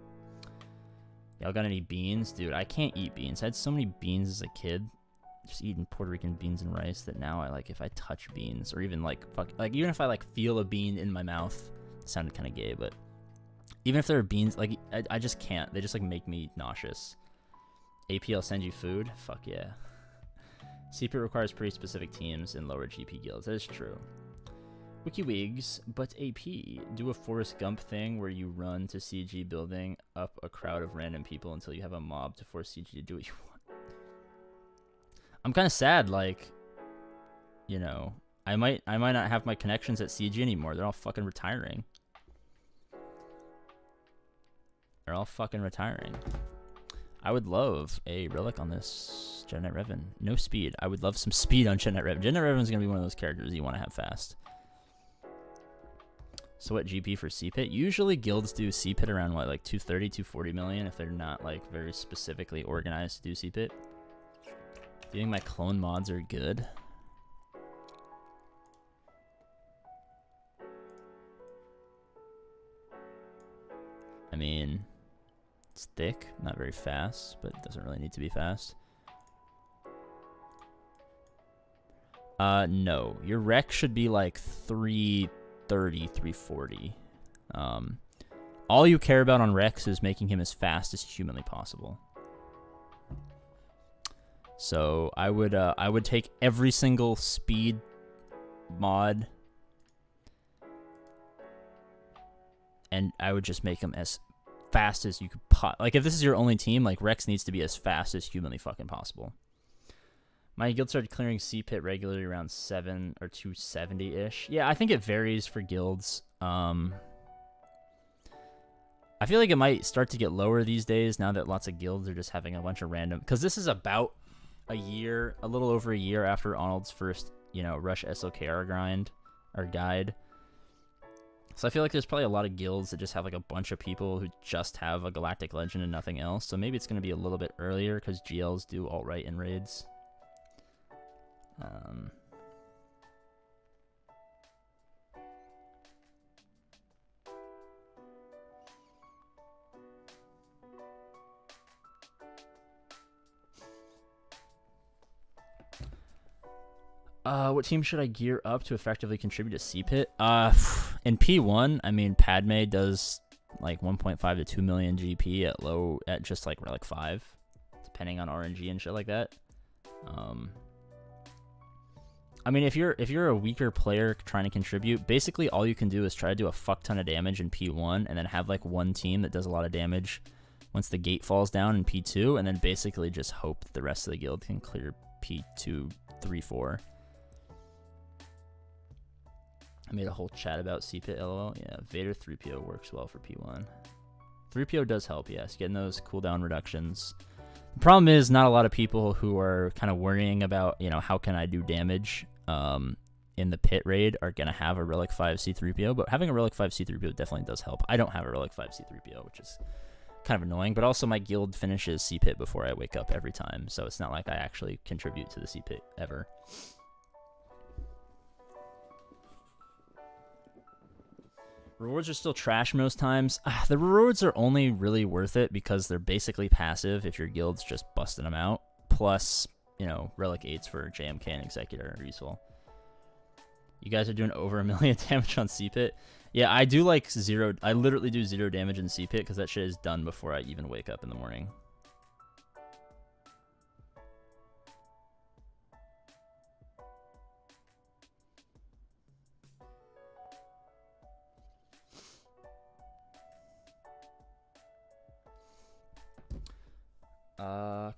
Y'all got any beans? Dude, I can't eat beans. I had so many beans as a kid. Just eating Puerto Rican beans and rice that now I like, if I touch beans or even like, even if I like feel a bean in my mouth, it sounded kind of gay, but even if there are beans, like, I just can't. They just like make me nauseous. AP, I'll send you food? Fuck yeah. CP requires pretty specific teams in lower GP guilds. That is true. WikiWigs, but AP, do a Forrest Gump thing where you run to CG building up a crowd of random people until you have a mob to force CG to do what you want. I'm kind of sad, like, you know, I might not have my connections at CG anymore. They're all fucking retiring. They're all fucking retiring. I would love a relic on this Jedi Knight Revan. No speed. I would love some speed on Jedi Knight Revan. Jedi Knight Revan is going to be one of those characters you want to have fast. So what GP for C-Pit? Usually guilds do C-Pit around what, like 230, 240 million if they're not like very specifically organized to do C-Pit. Do you think my clone mods are good? I mean, it's thick, not very fast, but it doesn't really need to be fast. No. Your rec should be like 330, 340. All you care about on Rex is making him as fast as humanly possible. So I would take every single speed mod and I would just make him as fast as you could like if this is your only team, like Rex needs to be as fast as humanly fucking possible. My guild started clearing C-Pit regularly around 7 or 270-ish. Yeah, I think it varies for guilds. I feel like it might start to get lower these days now that lots of guilds are just having a bunch of random... Because this is about a little over a year after Arnold's first, you know, Rush SLKR grind, or guide. So I feel like there's probably a lot of guilds that just have like a bunch of people who just have a Galactic Legend and nothing else. So maybe it's going to be a little bit earlier because GLs do alt-right in raids. What team should I gear up to effectively contribute to C-Pit? In P1, I mean, Padme does like 1.5 to 2 million GP at just like 5, depending on RNG and shit like that. I mean, if you're a weaker player trying to contribute, basically all you can do is try to do a fuck ton of damage in P1 and then have like one team that does a lot of damage once the gate falls down in P2, and then basically just hope that the rest of the guild can clear P2 3-4. I made a whole chat about CPIT, lol. Yeah, Vader 3PO works well for P1. 3PO does help, yes, getting those cooldown reductions. The problem is not a lot of people who are kind of worrying about, you know, how can I do damage in the pit raid are going to have a Relic 5 C3PO, but having a Relic 5 C3PO definitely does help. I don't have a Relic 5 C3PO, which is kind of annoying, but also my guild finishes CPIT before I wake up every time, so it's not like I actually contribute to the CPIT ever. Rewards are still trash most times. The rewards are only really worth it because they're basically passive if your guild's just busting them out. Plus, you know, Relic 8s for JMK and Executor are useful. You guys are doing over 1 million damage on CPIT. Yeah, I do like 0. I literally do 0 damage in CPIT because that shit is done before I even wake up in the morning.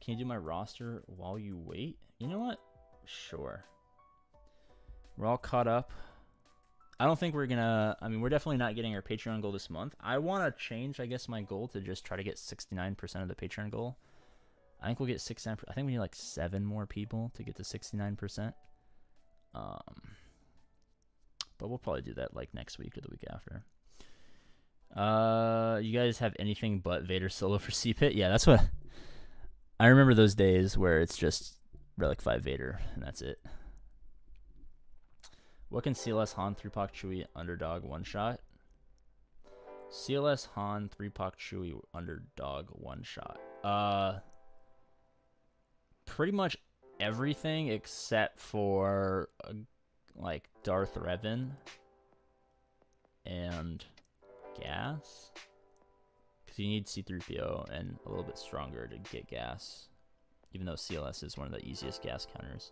Can you do my roster while you wait? You know what? Sure. We're all caught up. I don't think we're gonna... I mean, we're definitely not getting our Patreon goal this month. I want to change, I guess, my goal to just try to get 69% of the Patreon goal. I think we'll get 69%. I think we need like 7 more people to get to 69%. But we'll probably do that like next week or the week after. You guys have anything but Vader solo for CPIT? Yeah, that's what... I remember those days where it's just Relic 5 Vader, and that's it. What can CLS Han 3-Pac Chewie underdog one-shot? CLS Han 3-Pac Chewie underdog one-shot. Pretty much everything except for like Darth Revan and gas. Because you need C3PO and a little bit stronger to get gas. Even though CLS is one of the easiest gas counters.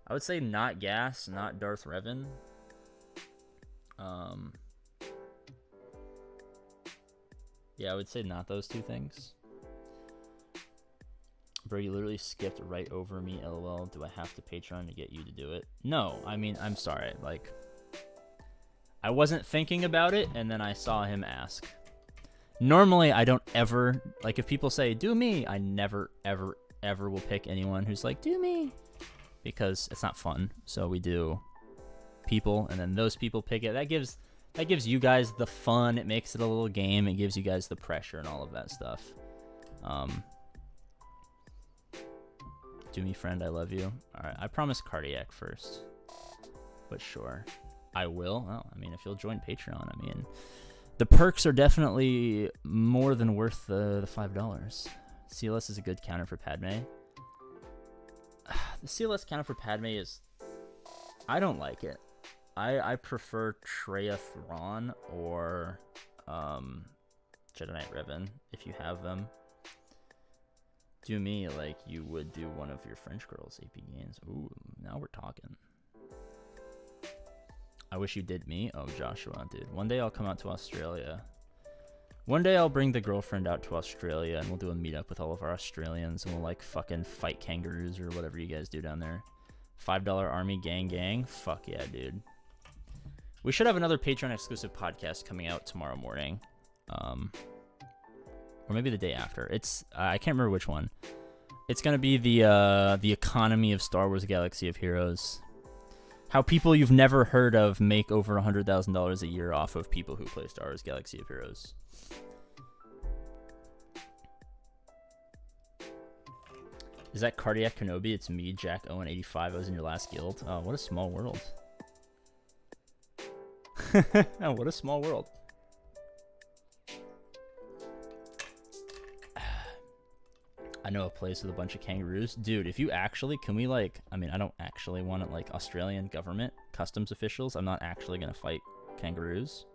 I would say not gas, not Darth Revan. Yeah, I would say not those 2 things. Bro, you literally skipped right over me, lol. Do I have to Patreon to get you to do it? No, I mean, I'm sorry. Like, I wasn't thinking about it, and then I saw him ask. Normally, I don't ever, like, if people say, do me, I never, ever, ever will pick anyone who's like, do me. Because it's not fun. So we do people, and then those people pick it. That gives you guys the fun. It makes it a little game. It gives you guys the pressure and all of that stuff. Do me, friend. I love you. All right. I promise cardiac first. But sure. I will. Oh, I mean, if you'll join Patreon, I mean, the perks are definitely more than worth the $5. CLS is a good counter for Padme. The CLS counter for Padme is... I don't like it. I prefer Traya Thrawn or Jedi Knight Revan, if you have them. Do me like you would do one of your French girls, APGAINS. Ooh, now we're talking. I wish you did me. Oh, Joshua, dude. One day I'll come out to Australia. One day I'll bring the girlfriend out to Australia and we'll do a meetup with all of our Australians and we'll like fucking fight kangaroos or whatever you guys do down there. $5 army gang. Fuck yeah, dude. We should have another Patreon exclusive podcast coming out tomorrow morning. Or maybe the day after. It's I can't remember which one. It's gonna be the economy of Star Wars Galaxy of Heroes. How people you've never heard of make over $100,000 a year off of people who play Star Wars Galaxy of Heroes. Is that Cardiac Kenobi? It's me, Jack Owen 85. I was in your last guild. Oh, what a small world. Oh, what a small world. I know a place with a bunch of kangaroos. Dude, if you actually, can we like, I mean, I don't actually want it like Australian government customs officials. I'm not actually going to fight kangaroos.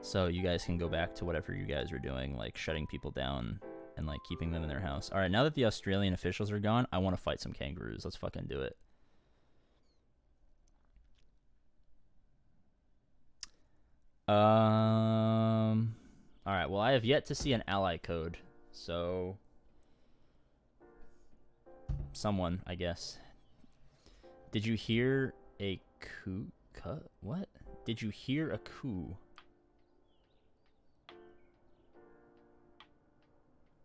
So you guys can go back to whatever you guys are doing, like shutting people down and like keeping them in their house. All right, now that the Australian officials are gone, I want to fight some kangaroos. Let's fucking do it. All right, well, I have yet to see an ally code. So someone, I guess. Did you hear a coup? What? Did you hear a coup?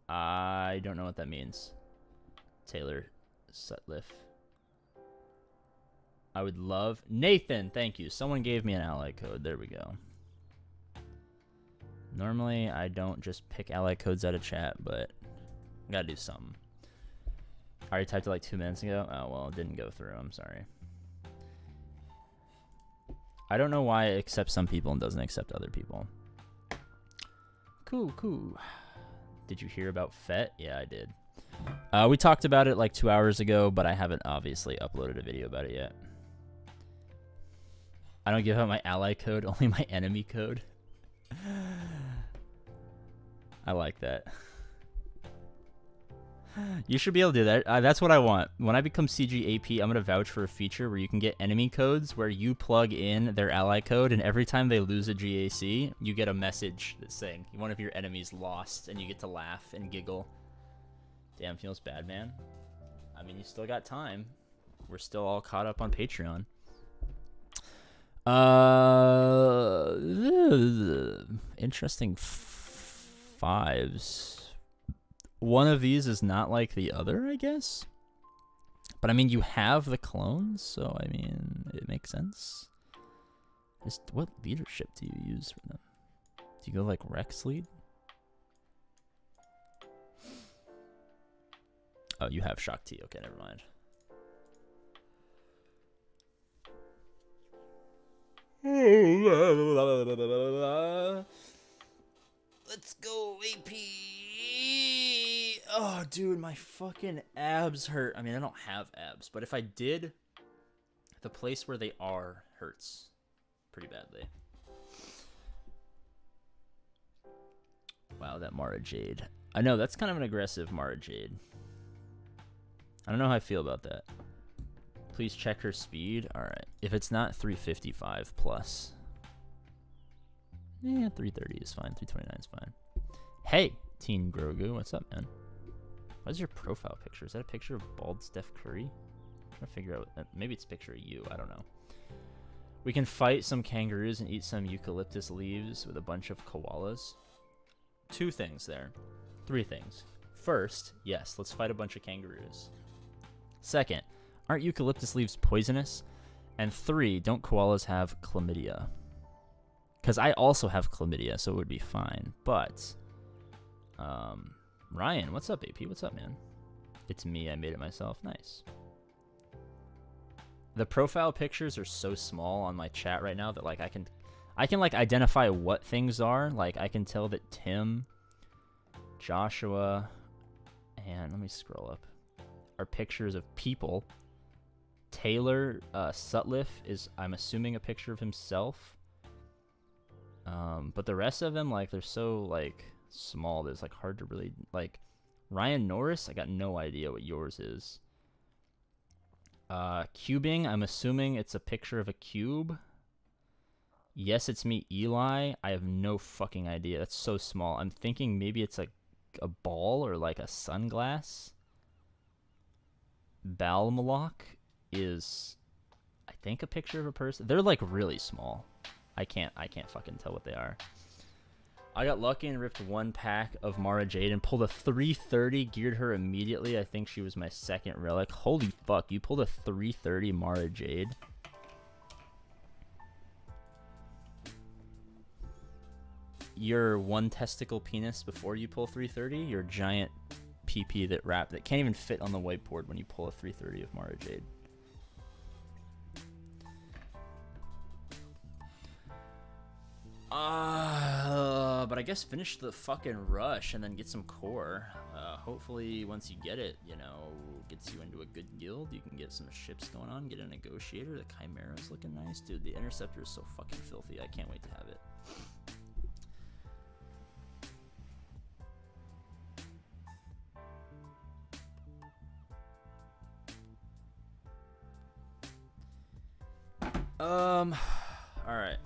I don't know what that means. Taylor Sutliff. I would love... Nathan, thank you. Someone gave me an ally code. There we go. Normally, I don't just pick ally codes out of chat, but I gotta do something. I already typed it like 2 minutes ago. Oh, well, it didn't go through. I'm sorry. I don't know why it accepts some people and doesn't accept other people. Cool, cool. Did you hear about FET? Yeah, I did. We talked about it like 2 hours ago, but I haven't obviously uploaded a video about it yet. I don't give out my ally code, only my enemy code. I like that. You should be able to do that. That's what I want. When I become CGAP, I'm going to vouch for a feature where you can get enemy codes where you plug in their ally code, and every time they lose a GAC, you get a message that's saying one of your enemies lost, and you get to laugh and giggle. Damn, feels bad, man. I mean, you still got time. We're still all caught up on Patreon. Interesting fives. One of these is not like the other, I guess. But I mean, you have the clones, so I mean, it makes sense. Just what leadership do you use for them? Do you go like Rex lead? Oh, you have Shock T. Okay, never mind. Let's go, AP. Oh, dude, my fucking abs hurt. I mean, I don't have abs, but if I did, the place where they are hurts pretty badly. Wow, that Mara Jade. I know, that's kind of an aggressive Mara Jade. I don't know how I feel about that. Please check her speed. Alright. If it's not 355 plus. Yeah, 330 is fine. 329 is fine. Hey, Teen Grogu. What's up, man? What's your profile picture? Is that a picture of bald Steph Curry? I'm trying to figure out. Maybe it's a picture of you. I don't know. We can fight some kangaroos and eat some eucalyptus leaves with a bunch of koalas. 2 things there. 3 things. First, yes, let's fight a bunch of kangaroos. Second, aren't eucalyptus leaves poisonous? And 3, don't koalas have chlamydia? Because I also have chlamydia, so it would be fine. But, Ryan, what's up, AP? What's up, man? It's me. I made it myself. Nice. The profile pictures are so small on my chat right now that like I can like identify what things are. Like I can tell that Tim, Joshua, and let me scroll up, are pictures of people. Taylor Sutliff is, I'm assuming, a picture of himself. But the rest of them, like, they're so like small. There's like hard to really like. Ryan Norris, I got no idea what yours is. Cubing, I'm assuming it's a picture of a cube. Yes, it's me, Eli. I have no fucking idea. That's so small. I'm thinking maybe it's like a ball or like a sunglass. Balmalok is, I think, a picture of a person. They're like really small. I can't fucking tell what they are. I got lucky and ripped 1 pack of Mara Jade and pulled a 330, geared her immediately. I think she was my second relic. Holy fuck, you pulled a 330 Mara Jade? Your 1 testicle penis before you pull 330? Your giant PP that can't even fit on the whiteboard when you pull a 330 of Mara Jade. But I guess finish the fucking rush and then get some core. Hopefully once you get it, you know, gets you into a good guild. You can get some ships going on, get a negotiator. The Chimera's looking nice. Dude, the Interceptor is so fucking filthy. I can't wait to have it. Alright.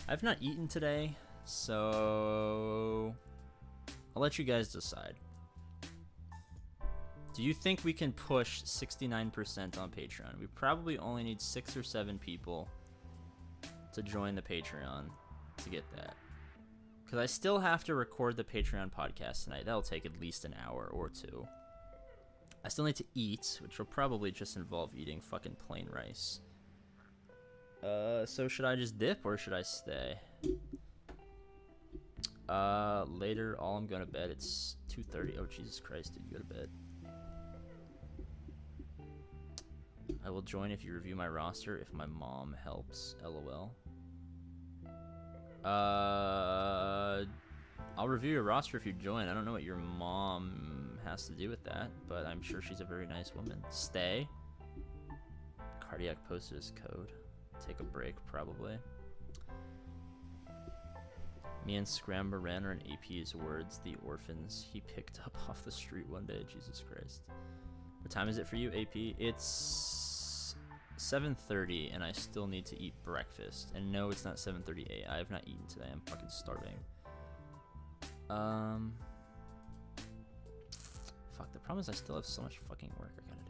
I've not eaten today, so I'll let you guys decide. Do you think we can push 69% on Patreon? We probably only need 6 or 7 people to join the Patreon to get that. Because I still have to record the Patreon podcast tonight. That'll take at least an hour or 2. I still need to eat, which will probably just involve eating fucking plain rice. So should I just dip or should I stay? Later, I'm going to bed. It's 2:30. Oh, Jesus Christ, dude, go to bed. I will join if you review my roster if my mom helps. LOL. I'll review your roster if you join. I don't know what your mom has to do with that, but I'm sure she's a very nice woman. Stay. Cardiac posted his code. Take a break, probably. Me and Scramba ran are in AP's words, the orphans he picked up off the street one day. Jesus Christ. What time is it for you, AP? It's 7:30, and I still need to eat breakfast. And no, it's not 7:38. I have not eaten today. I'm fucking starving. Fuck, the problem is I still have so much fucking work I gotta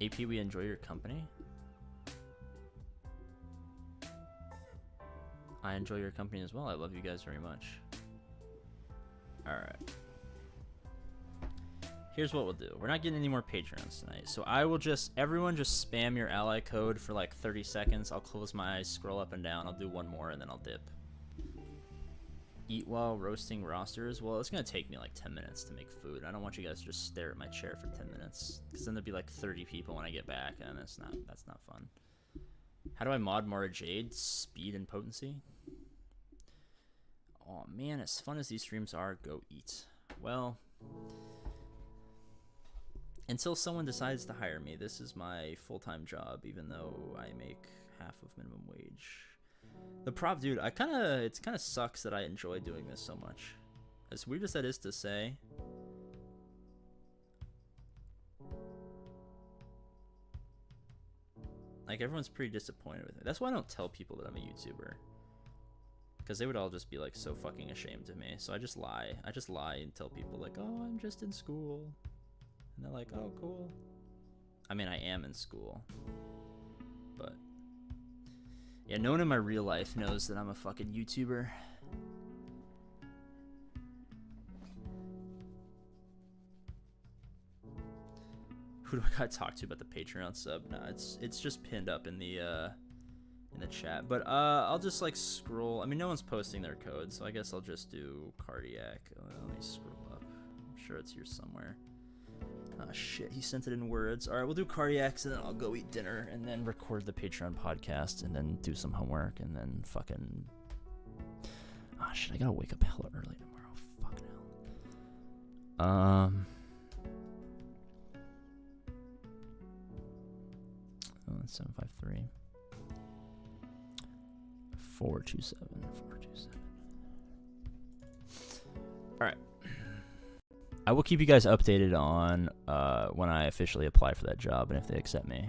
do. AP, we enjoy your company. I enjoy your company as well. I love you guys very much. Alright. Here's what we'll do. We're not getting any more Patreons tonight. So I will everyone just spam your ally code for like 30 seconds. I'll close my eyes, scroll up and down. I'll do one more and then I'll dip. Eat while roasting rosters. Well, it's going to take me like 10 minutes to make food. I don't want you guys to just stare at my chair for 10 minutes. Because then there'll be like 30 people when I get back and that's not fun. How do I mod Mara Jade? Speed and potency? Oh man, as fun as these streams are, go eat. Well, until someone decides to hire me, this is my full-time job, even though I make half of minimum wage. The prop, dude, it kind of sucks that I enjoy doing this so much. As weird as that is to say. Like, everyone's pretty disappointed with me. That's why I don't tell people that I'm a YouTuber. Because they would all just be, like, so fucking ashamed of me. So I just lie. I just lie and tell people, like, oh, I'm just in school. And they're like, oh, cool. I mean, I am in school. But yeah, no one in my real life knows that I'm a fucking YouTuber. Who do I gotta talk to about the Patreon sub? Nah, it's just pinned up in the chat. But I'll just like scroll. I mean, no one's posting their code, so I guess I'll just do cardiac. Let me scroll up. I'm sure it's here somewhere. Oh shit, he sent it in words. All right, we'll do cardiacs and then I'll go eat dinner and then record the Patreon podcast and then do some homework and then fucking. Oh shit, I gotta wake up hella early tomorrow. Fucking hell. Oh, that's 753. 427. 427. All right. I will keep you guys updated on when I officially apply for that job and if they accept me.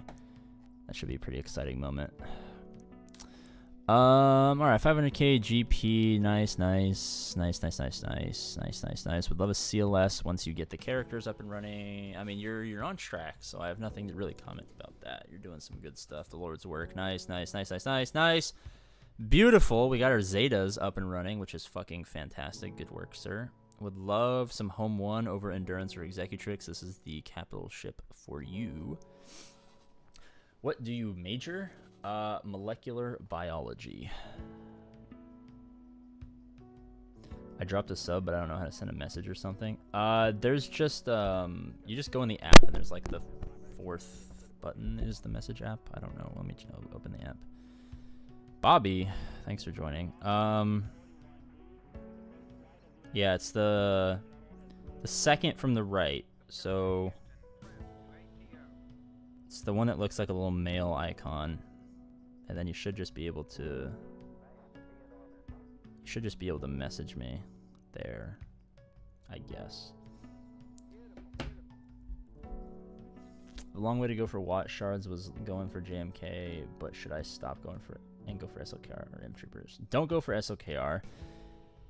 That should be a pretty exciting moment. All right, 500k GP, nice. Would love a CLS once you get the characters up and running. I mean, you're on track, so I have nothing to really comment about that. You're doing some good stuff. The Lord's work, nice. Beautiful. We got our Zetas up and running, which is fucking fantastic. Good work, sir. Would love some home one over endurance or executrix. This is the capital ship for you. What do you major? Molecular biology. I dropped a sub, but I don't know how to send a message or something. There's just you just go in the app and there's like the 4th button is the message app. I don't know. Let me open the app. Bobby, thanks for joining. Yeah, it's the second from the right. So it's the one that looks like a little male icon. And then you should just be able to message me there, I guess. The long way to go for Watt Shards was going for JMK, but should I stop going for it and go for SLKR or M Troopers? Don't go for SLKR.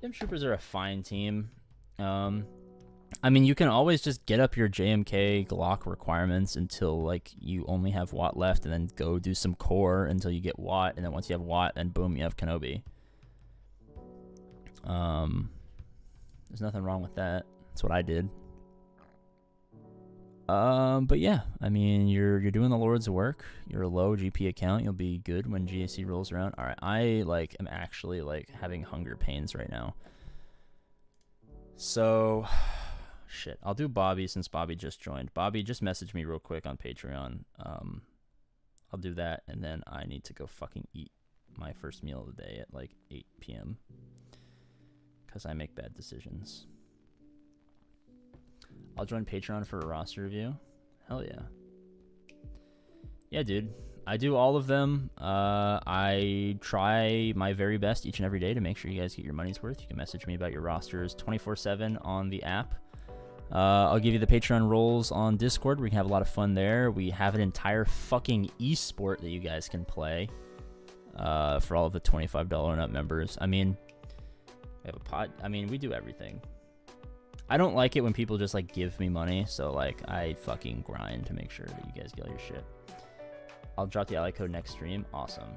M Troopers are a fine team. I mean, you can always just get up your JMK Glock requirements until like you only have Watt left, and then go do some core until you get Watt, and then once you have Watt, then boom, you have Kenobi. There's nothing wrong with that. That's what I did. But yeah, I mean, you're doing the Lord's work. You're a low GP account. You'll be good when GAC rolls around. All right, I like am actually like having hunger pains right now. So, shit. I'll do Bobby since Bobby just joined. Bobby, just message me real quick on Patreon. I'll do that, and then I need to go fucking eat my first meal of the day at like 8 p.m. because I make bad decisions. I'll join Patreon for a roster review. Hell yeah. Yeah, dude. I do all of them. I try my very best each and every day to make sure you guys get your money's worth. You can message me about your rosters 24/7 on the app. I'll give you the Patreon roles on Discord. We can have a lot of fun there. We have an entire fucking esport that you guys can play for all of the $25 and up members. I mean, we have a pod. I mean, we do everything. I don't like it when people just like give me money, so like I fucking grind to make sure that you guys get all your shit. I'll drop the ally code next stream. Awesome.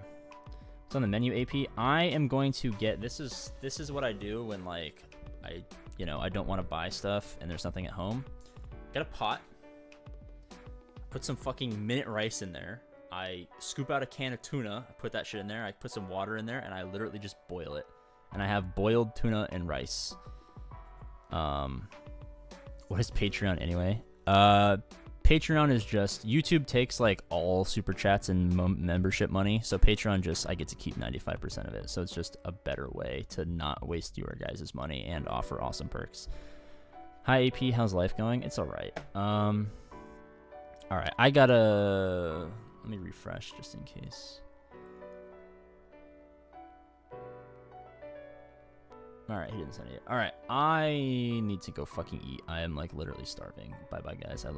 It's on the menu, AP. I am going to get this is what I do when like I don't want to buy stuff and there's nothing at home. Get a pot. Put some fucking minute rice in there. I scoop out a can of tuna, I put that shit in there, I put some water in there, and I literally just boil it. And I have boiled tuna and rice. What is Patreon anyway? Patreon is just, YouTube takes like all super chats and membership money, so Patreon just, I get to keep 95% of it, so it's just a better way to not waste your guys' money and offer awesome perks. Hi AP, how's life going? It's alright. Alright, I gotta, let me refresh just in case. Alright, he didn't send it yet. Alright, I need to go fucking eat. I am like literally starving. Bye bye guys, I love you.